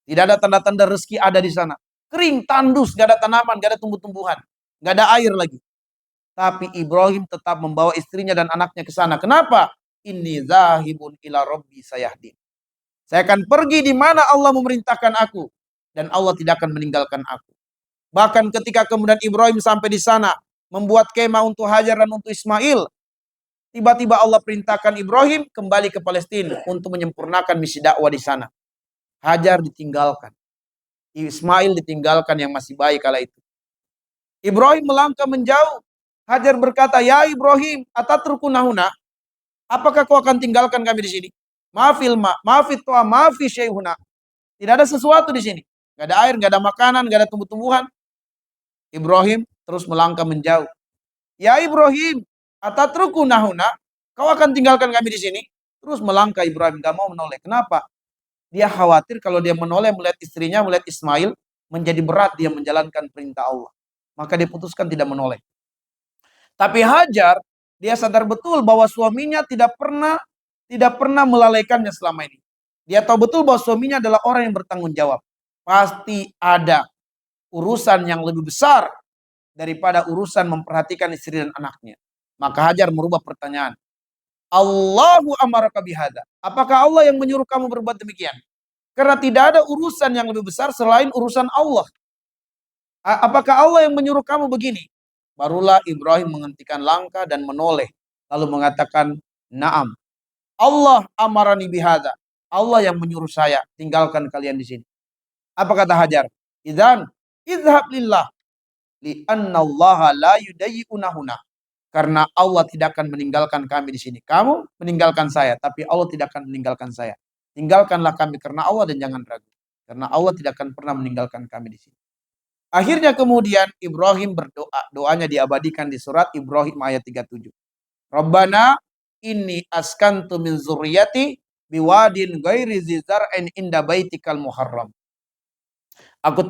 Tidak ada tanda-tanda rezeki ada di sana. Kering, tandus, gak ada tanaman, gak ada tumbuh-tumbuhan, gak ada air lagi. Tapi Ibrahim tetap membawa istrinya dan anaknya ke sana. Kenapa? Inni zahibun ila rabbi sayahdin. Saya akan pergi di mana Allah memerintahkan aku, dan Allah tidak akan meninggalkan aku. Bahkan ketika kemudian Ibrahim sampai di sana, membuat kemah untuk Hajar dan untuk Ismail, tiba-tiba Allah perintahkan Ibrahim kembali ke Palestina untuk menyempurnakan misi dakwah di sana. Hajar ditinggalkan, Ismail ditinggalkan yang masih bayi kala itu. Ibrahim melangkah menjauh. Hajar berkata, ya Ibrahim, atatrukunahuna, apakah kau akan tinggalkan kami di sini? Maafil toa, maafi syai'huna. Tidak ada sesuatu di sini. Gak ada air, gak ada makanan, gak ada tumbuh-tumbuhan. Ibrahim terus melangkah menjauh. Ya Ibrahim, atatrukunahuna, kau akan tinggalkan kami di sini? Terus melangkah Ibrahim, gak mau menoleh. Kenapa? Dia khawatir kalau dia menoleh melihat istrinya, melihat Ismail, menjadi berat dia menjalankan perintah Allah. Maka dia putuskan tidak menoleh. Tapi Hajar, dia sadar betul bahwa suaminya tidak pernah melalaikannya selama ini. Dia tahu betul bahwa suaminya adalah orang yang bertanggung jawab. Pasti ada urusan yang lebih besar daripada urusan memperhatikan istri dan anaknya. Maka Hajar merubah pertanyaan. Allahu amaraka bihada. Apakah Allah yang menyuruh kamu berbuat demikian? Karena tidak ada urusan yang lebih besar selain urusan Allah. Apakah Allah yang menyuruh kamu begini? Barulah Ibrahim menghentikan langkah dan menoleh. Lalu mengatakan, Naam. Allah amarani bihada. Allah yang menyuruh saya, tinggalkan kalian di sini. Apa kata Hajar? Idzan, idhab lillah. Li'anna Allah la yudayi'unahuna. Karena Allah tidak akan meninggalkan kami di sini. Kamu meninggalkan saya, tapi Allah tidak akan meninggalkan saya. Tinggalkanlah kami karena Allah dan jangan ragu. Karena Allah tidak akan pernah meninggalkan kami di sini. Akhirnya kemudian Ibrahim berdoa. Doanya diabadikan di surat Ibrahim ayat 37. Rabbana inni askantu min zurriyati biwadin ghairi zizar'in inda baitikal muharram. Aku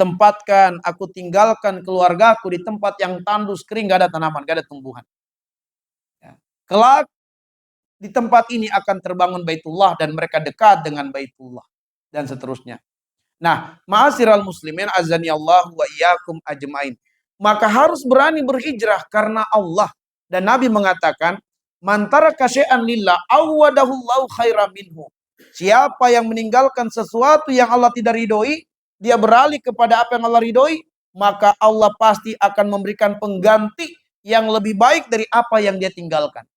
tinggalkan keluargaku di tempat yang tandus, kering, gak ada tanaman, gak ada tumbuhan. Kelak di tempat ini akan terbangun Baitullah dan mereka dekat dengan Baitullah dan seterusnya. Nah, ma'asyiral muslimin azani Allah wa iyyakum ajmain. Maka harus berani berhijrah karena Allah. Dan Nabi mengatakan, "Man taraka syai'an lillah awwadahullahu khairan minhu." Siapa yang meninggalkan sesuatu yang Allah tidak ridhoi, dia beralih kepada apa yang Allah ridhoi, maka Allah pasti akan memberikan pengganti yang lebih baik dari apa yang dia tinggalkan.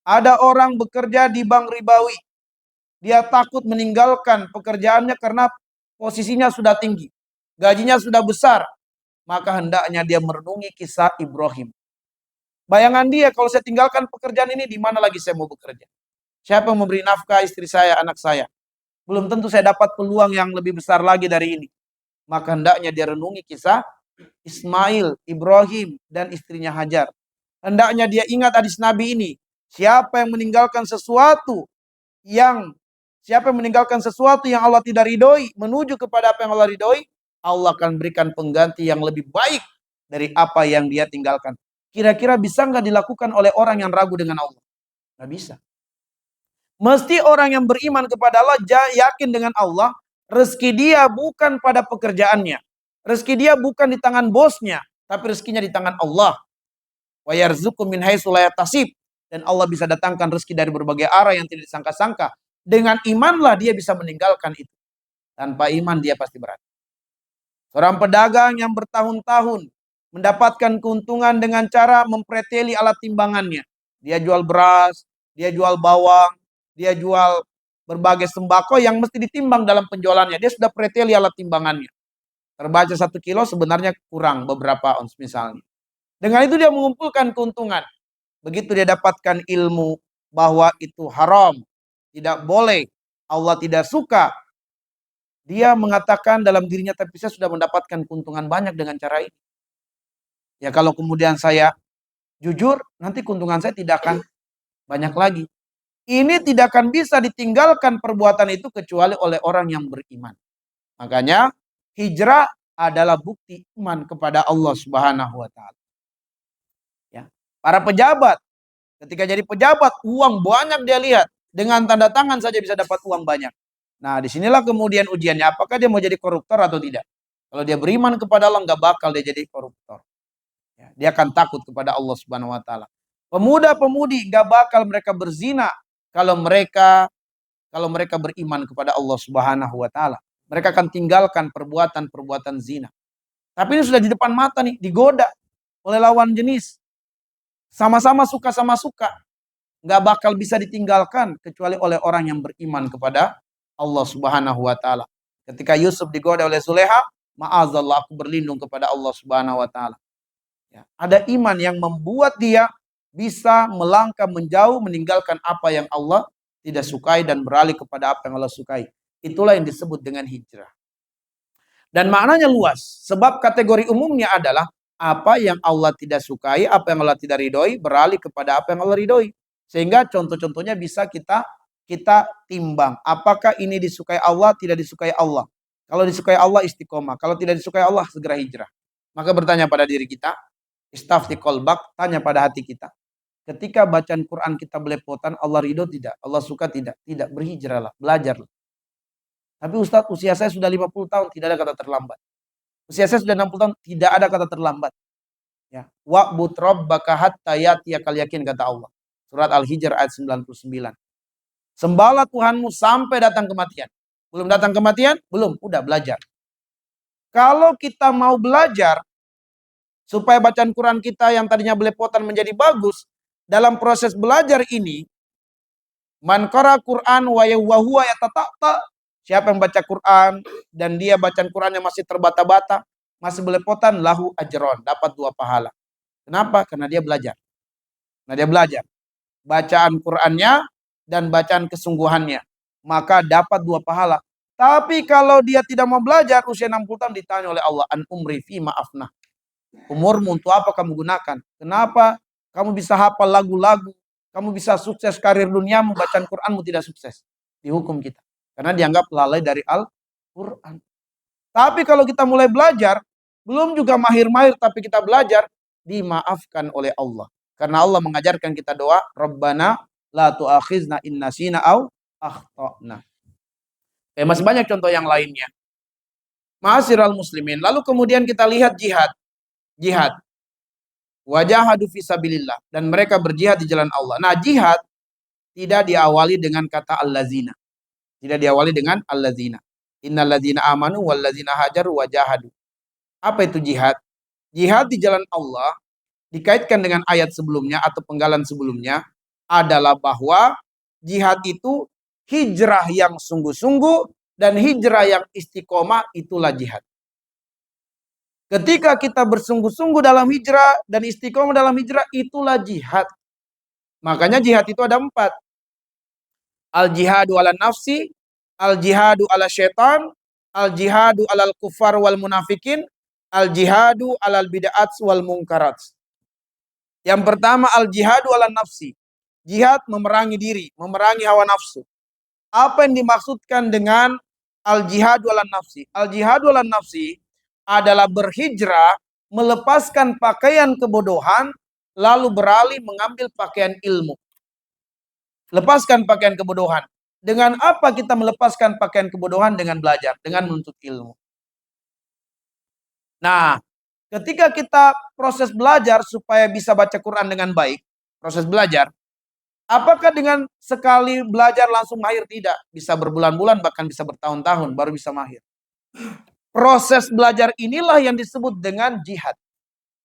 Ada orang bekerja di bank ribawi. Dia takut meninggalkan pekerjaannya karena posisinya sudah tinggi. Gajinya sudah besar. Maka hendaknya dia merenungi kisah Ibrahim. Bayangan dia, kalau saya tinggalkan pekerjaan ini, di mana lagi saya mau bekerja? Siapa yang memberi nafkah istri saya, anak saya? Belum tentu saya dapat peluang yang lebih besar lagi dari ini. Maka hendaknya dia renungi kisah Ismail, Ibrahim, dan istrinya Hajar. Hendaknya dia ingat hadis Nabi ini. Siapa yang meninggalkan sesuatu yang Allah tidak ridhoi menuju kepada apa yang Allah ridhoi, Allah akan berikan pengganti yang lebih baik dari apa yang dia tinggalkan. Kira-kira bisa nggak dilakukan oleh orang yang ragu dengan Allah? Nggak bisa. Mesti orang yang beriman kepada Allah, yakin dengan Allah, rezeki dia bukan pada pekerjaannya. Rezeki dia bukan di tangan bosnya, tapi rezekinya di tangan Allah. Wa yarzuqu min haitsu la yahtasib. Dan Allah bisa datangkan rezeki dari berbagai arah yang tidak disangka-sangka. Dengan imanlah dia bisa meninggalkan itu. Tanpa iman dia pasti berat. Seorang pedagang yang bertahun-tahun mendapatkan keuntungan dengan cara mempreteli alat timbangannya. Dia jual beras, dia jual bawang, dia jual berbagai sembako yang mesti ditimbang dalam penjualannya. Dia sudah preteli alat timbangannya. Terbaca 1 kilo sebenarnya kurang beberapa ons misalnya. Dengan itu dia mengumpulkan keuntungan. Begitu dia dapatkan ilmu bahwa itu haram, tidak boleh, Allah tidak suka, dia mengatakan dalam dirinya, tapi saya sudah mendapatkan keuntungan banyak dengan cara ini. Ya kalau kemudian saya jujur, nanti keuntungan saya tidak akan banyak lagi. Ini tidak akan bisa ditinggalkan perbuatan itu kecuali oleh orang yang beriman. Makanya hijrah adalah bukti iman kepada Allah Subhanahu wa taala. Ya. Para pejabat ketika jadi pejabat, uang banyak dia lihat. Dengan tanda tangan saja bisa dapat uang banyak. Nah, disinilah kemudian ujiannya. Apakah dia mau jadi koruptor atau tidak? Kalau dia beriman kepada Allah, nggak bakal dia jadi koruptor. Ya, dia akan takut kepada Allah Subhanahu Wa Taala. Pemuda-pemudi nggak bakal mereka berzina kalau mereka beriman kepada Allah Subhanahu Wa Taala. Mereka akan tinggalkan perbuatan-perbuatan zina. Tapi ini sudah di depan mata nih, digoda oleh lawan jenis. Sama-sama suka sama suka. Nggak bakal bisa ditinggalkan kecuali oleh orang yang beriman kepada Allah Subhanahu wa taala. Ketika Yusuf digoda oleh Zuleha, ma'azallah, aku berlindung kepada Allah Subhanahu wa taala. Ya, ada iman yang membuat dia bisa melangkah menjauh meninggalkan apa yang Allah tidak sukai dan beralih kepada apa yang Allah sukai. Itulah yang disebut dengan hijrah. Dan maknanya luas, sebab kategori umumnya adalah apa yang Allah tidak sukai, apa yang Allah tidak ridhoi, beralih kepada apa yang Allah ridhoi. Sehingga contoh-contohnya bisa kita timbang. Apakah ini disukai Allah, tidak disukai Allah. Kalau disukai Allah istiqomah. Kalau tidak disukai Allah segera hijrah. Maka bertanya pada diri kita. Istafti qalbak, tanya pada hati kita. Ketika bacaan Quran kita belepotan, Allah ridho tidak? Allah suka tidak? Tidak, berhijrahlah, belajarlah. Tapi Ustadz, usia saya sudah 50 tahun, tidak ada kata terlambat. Usia saya sudah 60 tahun, tidak ada kata terlambat. Ya. Wa'bud rabbaka hatta yatiyakal yakin, kata Allah. Surat Al-Hijr ayat 99. Sembahlah Tuhanmu sampai datang kematian. Belum datang kematian? Belum, udah belajar. Kalau kita mau belajar supaya bacaan Quran kita yang tadinya belepotan menjadi bagus, dalam proses belajar ini, man qara Quran wa huwa yatata'ta, siapa yang baca Quran dan dia bacaan Qurannya masih terbata-bata, masih belepotan, lahu ajron, dapat 2 pahala. Kenapa? Karena dia belajar. Nah, dia belajar. Bacaan Qurannya dan bacaan kesungguhannya. Maka dapat 2 pahala. Tapi kalau dia tidak mau belajar, usia 60 tahun ditanya oleh Allah, an umri fi ma'afnah. Umurmu untuk apa kamu gunakan? Kenapa kamu bisa hafal lagu-lagu? Kamu bisa sukses karir duniamu, bacaan Quranmu tidak sukses. Dihukum kita. Karena dianggap lalai dari Al-Quran. Tapi kalau kita mulai belajar, belum juga mahir-mahir tapi kita belajar, dimaafkan oleh Allah. Karena Allah mengajarkan kita doa, Rabbana la tu'akhizna in nasina au akhtana. Masih banyak contoh yang lainnya. Ma'asyiral muslimin. Lalu kemudian kita lihat jihad. Jihad. Wajahadu fisabilillah. Dan mereka berjihad di jalan Allah. Nah, jihad tidak diawali dengan kata allazina. Tidak diawali dengan allazina. Innallazina amanu wallazina hajaru wajahadu. Apa itu jihad? Jihad di jalan Allah dikaitkan dengan ayat sebelumnya atau penggalan sebelumnya adalah bahwa jihad itu hijrah yang sungguh-sungguh dan hijrah yang istiqomah, itulah jihad. Ketika kita bersungguh-sungguh dalam hijrah dan istiqomah dalam hijrah, itulah jihad. Makanya jihad itu ada 4. Al-jihadu ala nafsi, al-jihadu ala syaitan, al-jihadu ala kufar wal munafikin, al-jihadu ala bid'at wal munkarat. Yang pertama al-jihadu ala nafsi. Jihad memerangi diri, memerangi hawa nafsu. Apa yang dimaksudkan dengan al-jihadu ala nafsi? Al-jihadu ala nafsi adalah berhijrah, melepaskan pakaian kebodohan, lalu beralih mengambil pakaian ilmu. Lepaskan pakaian kebodohan. Dengan apa kita melepaskan pakaian kebodohan? Dengan belajar, dengan menuntut ilmu. Nah, ketika kita proses belajar supaya bisa baca Quran dengan baik, proses belajar, apakah dengan sekali belajar langsung mahir? Tidak. Bisa berbulan-bulan, bahkan bisa bertahun-tahun baru bisa mahir. Proses belajar inilah yang disebut dengan jihad.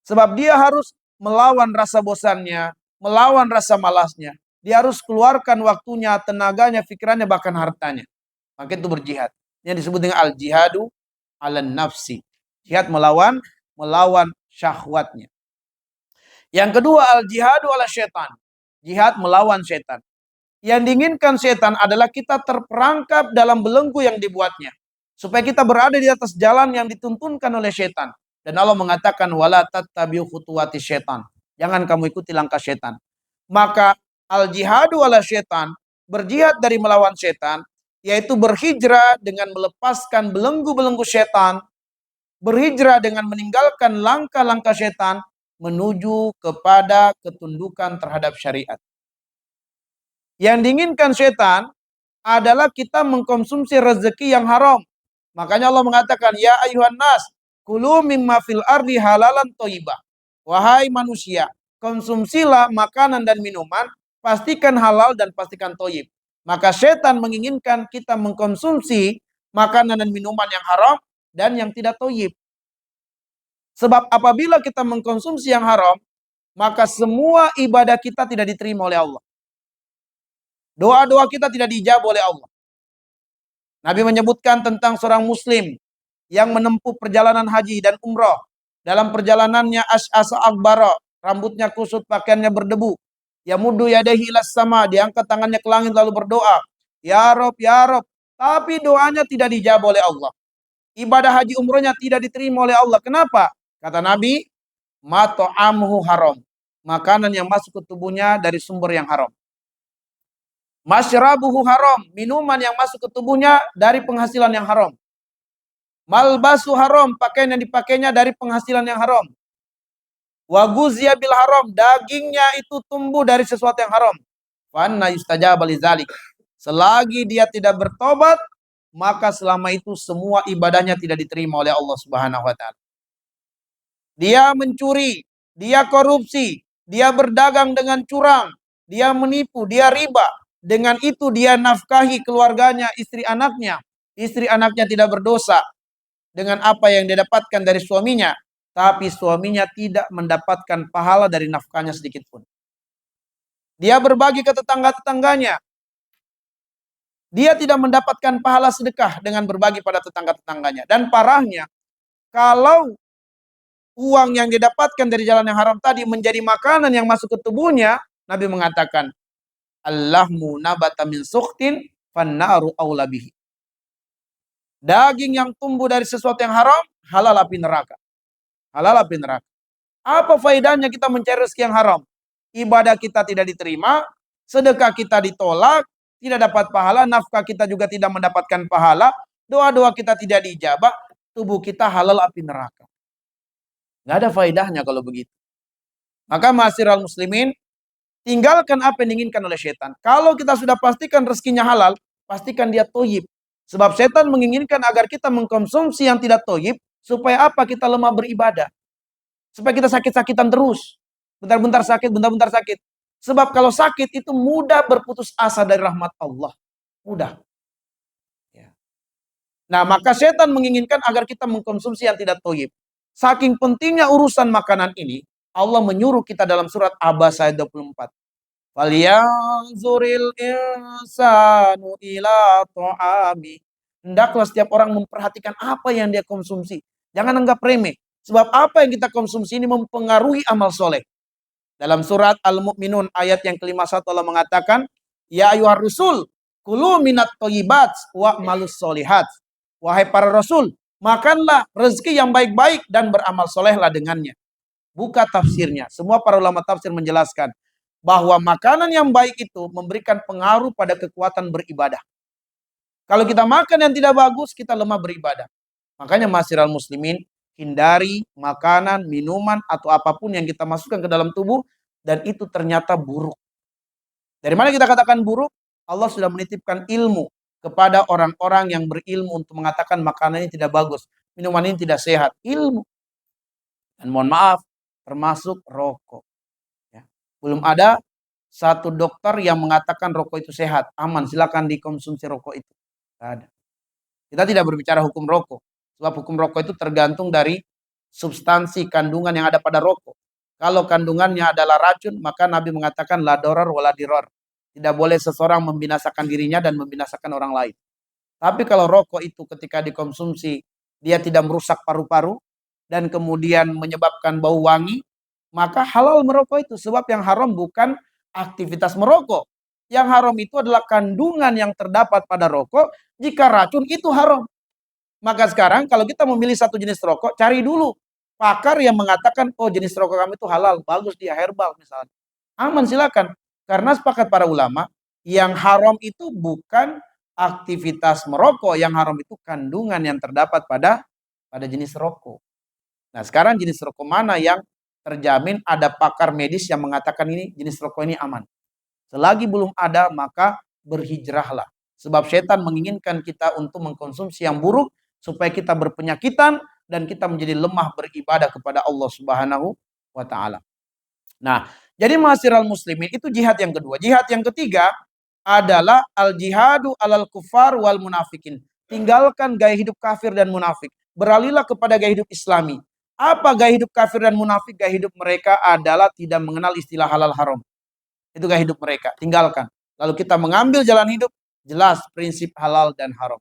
Sebab dia harus melawan rasa bosannya, melawan rasa malasnya. Dia harus keluarkan waktunya, tenaganya, pikirannya, bahkan hartanya. Maka itu berjihad. Yang disebut dengan al-jihadu ala nafsi. Jihad melawan syahwatnya. Yang kedua al-jihadu ala syaitan. Jihad melawan syaitan. Yang diinginkan syaitan adalah kita terperangkap dalam belenggu yang dibuatnya. Supaya kita berada di atas jalan yang dituntunkan oleh syaitan. Dan Allah mengatakan wala tattabi'u khutuwati syaitan. Jangan kamu ikuti langkah syaitan. Maka al-jihadu ala syaitan, berjihad dari melawan syaitan, yaitu berhijrah dengan melepaskan belenggu-belenggu syaitan, berhijrah dengan meninggalkan langkah-langkah syaitan, menuju kepada ketundukan terhadap syariat. Yang diinginkan syaitan adalah kita mengkonsumsi rezeki yang haram. Makanya Allah mengatakan, ya ayuhan nas, kulu mimma fil ardi halalan thayyibah. Wahai manusia, konsumsilah makanan dan minuman, pastikan halal dan pastikan thayyib. Maka syaitan menginginkan kita mengkonsumsi makanan dan minuman yang haram dan yang tidak thayyib. Sebab apabila kita mengkonsumsi yang haram, maka semua ibadah kita tidak diterima oleh Allah. Doa-doa kita tidak dijawab oleh Allah. Nabi menyebutkan tentang seorang muslim yang menempuh perjalanan haji dan umrah. Dalam perjalanannya as'asa akbara, rambutnya kusut, pakaiannya berdebu. Yamuddu yadayhi ilas sama, diangkat tangannya ke langit lalu berdoa, ya Rob, ya Rob. Tapi doanya tidak dijawab oleh Allah. Ibadah haji umrohnya tidak diterima oleh Allah. Kenapa? Kata Nabi, ma ta'amuhu haram. Makanan yang masuk ke tubuhnya dari sumber yang haram. Masyrabuhu haram, minuman yang masuk ke tubuhnya dari penghasilan yang haram. Malbasu haram, pakaian yang dipakainya dari penghasilan yang haram. Waguzia bil haram, dagingnya itu tumbuh dari sesuatu yang haram. Fanna yustajaba lidzalik. Selagi dia tidak bertobat, maka selama itu semua ibadahnya tidak diterima oleh Allah Subhanahu wa taala. Dia mencuri, dia korupsi, dia berdagang dengan curang, dia menipu, dia riba. Dengan itu dia nafkahi keluarganya, istri anaknya. Istri anaknya tidak berdosa dengan apa yang dia dapatkan dari suaminya. Tapi suaminya tidak mendapatkan pahala dari nafkahnya sedikit pun. Dia berbagi ke tetangga-tetangganya. Dia tidak mendapatkan pahala sedekah dengan berbagi pada tetangga-tetangganya. Dan parahnya, kalau uang yang didapatkan dari jalan yang haram tadi menjadi makanan yang masuk ke tubuhnya, Nabi mengatakan, Allahmu nabata min sukhtin fannaru aula bihi. Daging yang tumbuh dari sesuatu yang haram, halal api neraka. Halal api neraka. Apa faedahnya kita mencari rezeki yang haram? Ibadah kita tidak diterima, sedekah kita ditolak, tidak dapat pahala, nafkah kita juga tidak mendapatkan pahala, doa-doa kita tidak diijabah, tubuh kita halal api neraka. Nggak ada faedahnya kalau begitu. Maka ma'asyiral muslimin, tinggalkan apa yang diinginkan oleh setan. Kalau kita sudah pastikan rezekinya halal, pastikan dia toyib. Sebab setan menginginkan agar kita mengkonsumsi yang tidak toyib, supaya apa? Kita lemah beribadah. Supaya kita sakit-sakitan terus. Bentar-bentar sakit, bentar-bentar sakit. Sebab kalau sakit itu mudah berputus asa dari rahmat Allah. Mudah. Ya. Nah, maka setan menginginkan agar kita mengkonsumsi yang tidak toyib. Saking pentingnya urusan makanan ini, Allah menyuruh kita dalam surat Abasa ayat 24. Falyanzuril insanu ila ta'ami. Hendaklah setiap orang memperhatikan apa yang dia konsumsi. Jangan anggap remeh. Sebab apa yang kita konsumsi ini mempengaruhi amal soleh. Dalam surat Al-Mu'minun ayat yang ke-51 Allah mengatakan, Ya ayuhar rusul, kulu minat toyibat wa malus solihat. Wahai para rasul, makanlah rezeki yang baik-baik dan beramal solehlah dengannya. Buka tafsirnya. Semua para ulama tafsir menjelaskan bahwa makanan yang baik itu memberikan pengaruh pada kekuatan beribadah. Kalau kita makan yang tidak bagus, kita lemah beribadah. Makanya ma'asyiral muslimin, hindari makanan, minuman, atau apapun yang kita masukkan ke dalam tubuh, dan itu ternyata buruk. Dari mana kita katakan buruk? Allah sudah menitipkan ilmu kepada orang-orang yang berilmu untuk mengatakan makanan ini tidak bagus, minuman ini tidak sehat. Ilmu. Dan mohon maaf, termasuk rokok. Ya. Belum ada satu dokter yang mengatakan rokok itu sehat, aman, silakan dikonsumsi rokok itu. Tidak ada. Kita tidak berbicara hukum rokok. Sebab hukum rokok itu tergantung dari substansi kandungan yang ada pada rokok. Kalau kandungannya adalah racun, maka Nabi mengatakan la doror wala diror. Tidak boleh seseorang membinasakan dirinya dan membinasakan orang lain. Tapi kalau rokok itu ketika dikonsumsi, dia tidak merusak paru-paru dan kemudian menyebabkan bau wangi, maka halal merokok itu. Sebab yang haram bukan aktivitas merokok. Yang haram itu adalah kandungan yang terdapat pada rokok. Jika racun itu haram. Maka sekarang kalau kita memilih satu jenis rokok, cari dulu pakar yang mengatakan, oh jenis rokok kami itu halal, bagus dia herbal misalnya. Aman silakan. Karena sepakat para ulama, yang haram itu bukan aktivitas merokok, yang haram itu kandungan yang terdapat pada jenis rokok. Nah sekarang jenis rokok mana yang terjamin ada pakar medis yang mengatakan ini jenis rokok ini aman. Selagi belum ada, maka berhijrahlah. Sebab setan menginginkan kita untuk mengkonsumsi yang buruk supaya kita berpenyakitan dan kita menjadi lemah beribadah kepada Allah Subhanahu wa taala. Nah, jadi ma'asyiral muslimin itu jihad yang kedua. Jihad yang ketiga adalah al-jihadu alal kufar wal munafikin. Tinggalkan gaya hidup kafir dan munafik. Beralihlah kepada gaya hidup Islami. Apa gaya hidup kafir dan munafik? Gaya hidup mereka adalah tidak mengenal istilah halal haram. Itu gaya hidup mereka. Tinggalkan. Lalu kita mengambil jalan hidup, jelas prinsip halal dan haram.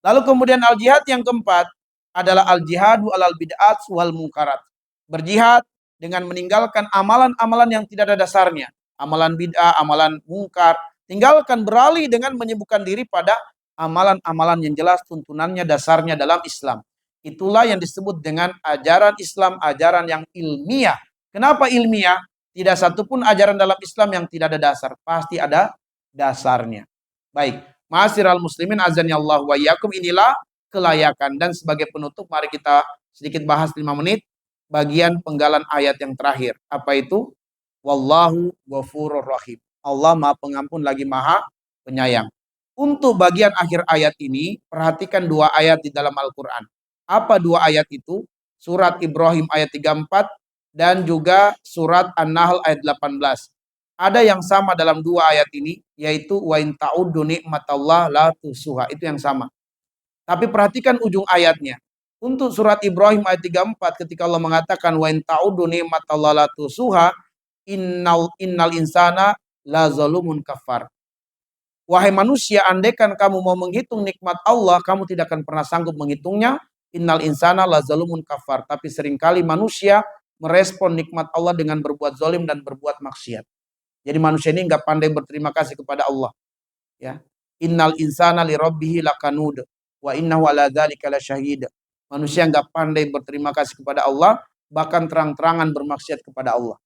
Lalu kemudian al-jihad yang keempat adalah al-jihadu alal bid'at wal munkarat. Berjihad dengan meninggalkan amalan-amalan yang tidak ada dasarnya. Amalan bid'ah, amalan mungkar. Tinggalkan, beralih dengan menyibukkan diri pada amalan-amalan yang jelas tuntunannya, dasarnya dalam Islam. Itulah yang disebut dengan ajaran Islam, ajaran yang ilmiah. Kenapa ilmiah? Tidak satupun ajaran dalam Islam yang tidak ada dasar. Pasti ada dasarnya. Baik. Ma'asyiral muslimin azani Allah wa iyyakum, inilah kelayakan. Dan sebagai penutup mari kita sedikit bahas 5 menit bagian penggalan ayat yang terakhir. Apa itu? Wallahu ghafurur rahim. Allah Maha Pengampun lagi Maha Penyayang. Untuk bagian akhir ayat ini, perhatikan 2 ayat di dalam Al-Qur'an. Apa 2 ayat itu? Surat Ibrahim ayat 34 dan juga surat An-Nahl ayat 18. Ada yang sama dalam 2 ayat ini, yaitu wa in ta'uddu nikmatallah la tusuha. Itu yang sama. Tapi perhatikan ujung ayatnya. Untuk surat Ibrahim ayat 34 ketika Allah mengatakan wa in ta'uddu nikmatallah la tusuha, innal insana la zalumun kafar. Wahai manusia, andaikan kamu mau menghitung nikmat Allah, kamu tidak akan pernah sanggup menghitungnya. Innal insana la zalumun kafar. Tapi seringkali manusia merespon nikmat Allah dengan berbuat zalim dan berbuat maksiat. Jadi manusia ini enggak pandai berterima kasih kepada Allah. Ya. Innal insana li rabbih lakanud wa innahu ala dzalika lasyahid. Manusia enggak pandai berterima kasih kepada Allah, bahkan terang-terangan bermaksiat kepada Allah.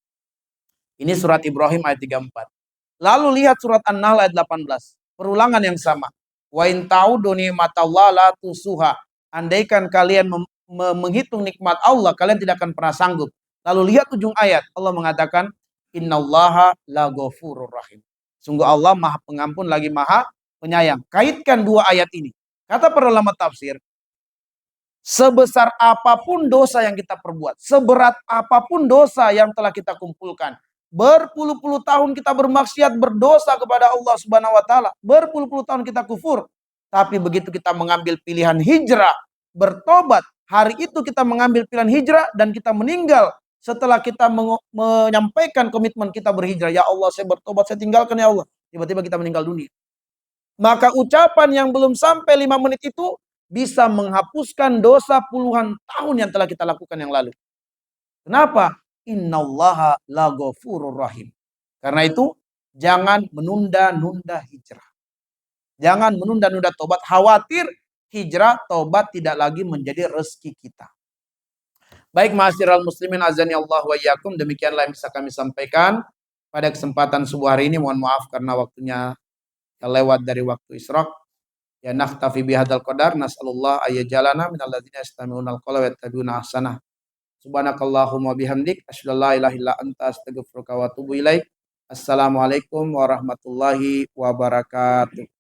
Ini surat Ibrahim ayat 34. Lalu lihat surat An-Nahl ayat 18. Perulangan yang sama. Wa in ta'uddu ni'matallahi la tusuha. Andaikan kalian menghitung nikmat Allah, kalian tidak akan pernah sanggup. Lalu lihat ujung ayat, Allah mengatakan, innallaha laghafurur rahim. Sungguh Allah Maha Pengampun lagi Maha Penyayang. Kaitkan dua ayat ini. Kata para ulama tafsir, sebesar apapun dosa yang kita perbuat, seberat apapun dosa yang telah kita kumpulkan, berpuluh-puluh tahun kita bermaksiat, berdosa kepada Allah Subhanahu wa taala, berpuluh-puluh tahun kita kufur, tapi begitu kita mengambil pilihan hijrah, bertobat, hari itu kita mengambil pilihan hijrah dan kita meninggal setelah kita menyampaikan komitmen kita berhijrah, ya Allah saya bertobat, saya tinggalkan ya Allah. Tiba-tiba kita meninggal dunia. Maka ucapan yang belum sampai 5 menit itu bisa menghapuskan dosa puluhan tahun yang telah kita lakukan yang lalu. Kenapa? Innallaha laghafurur rahim. Karena itu jangan menunda-nunda hijrah. Jangan menunda-nunda tobat. Khawatir hijrah tobat tidak lagi menjadi rezeki kita. Baik ma'asyiral muslimin azani Allah wa iyyakum, demikianlah yang bisa kami sampaikan pada kesempatan subuh hari ini. Mohon maaf karena waktunya lewat dari waktu isyraq. Ya naktafi bihadzal qadar, nas'alullah ayyajalana minal ladzina yastami'unal qawla wa yattabi'una ahsanah. Subhanakallahumma bihamdik asyhadu an la ilaha illa anta astaghfiruka wa atubu ilaik. Assalamualaikum warahmatullahi wabarakatuh.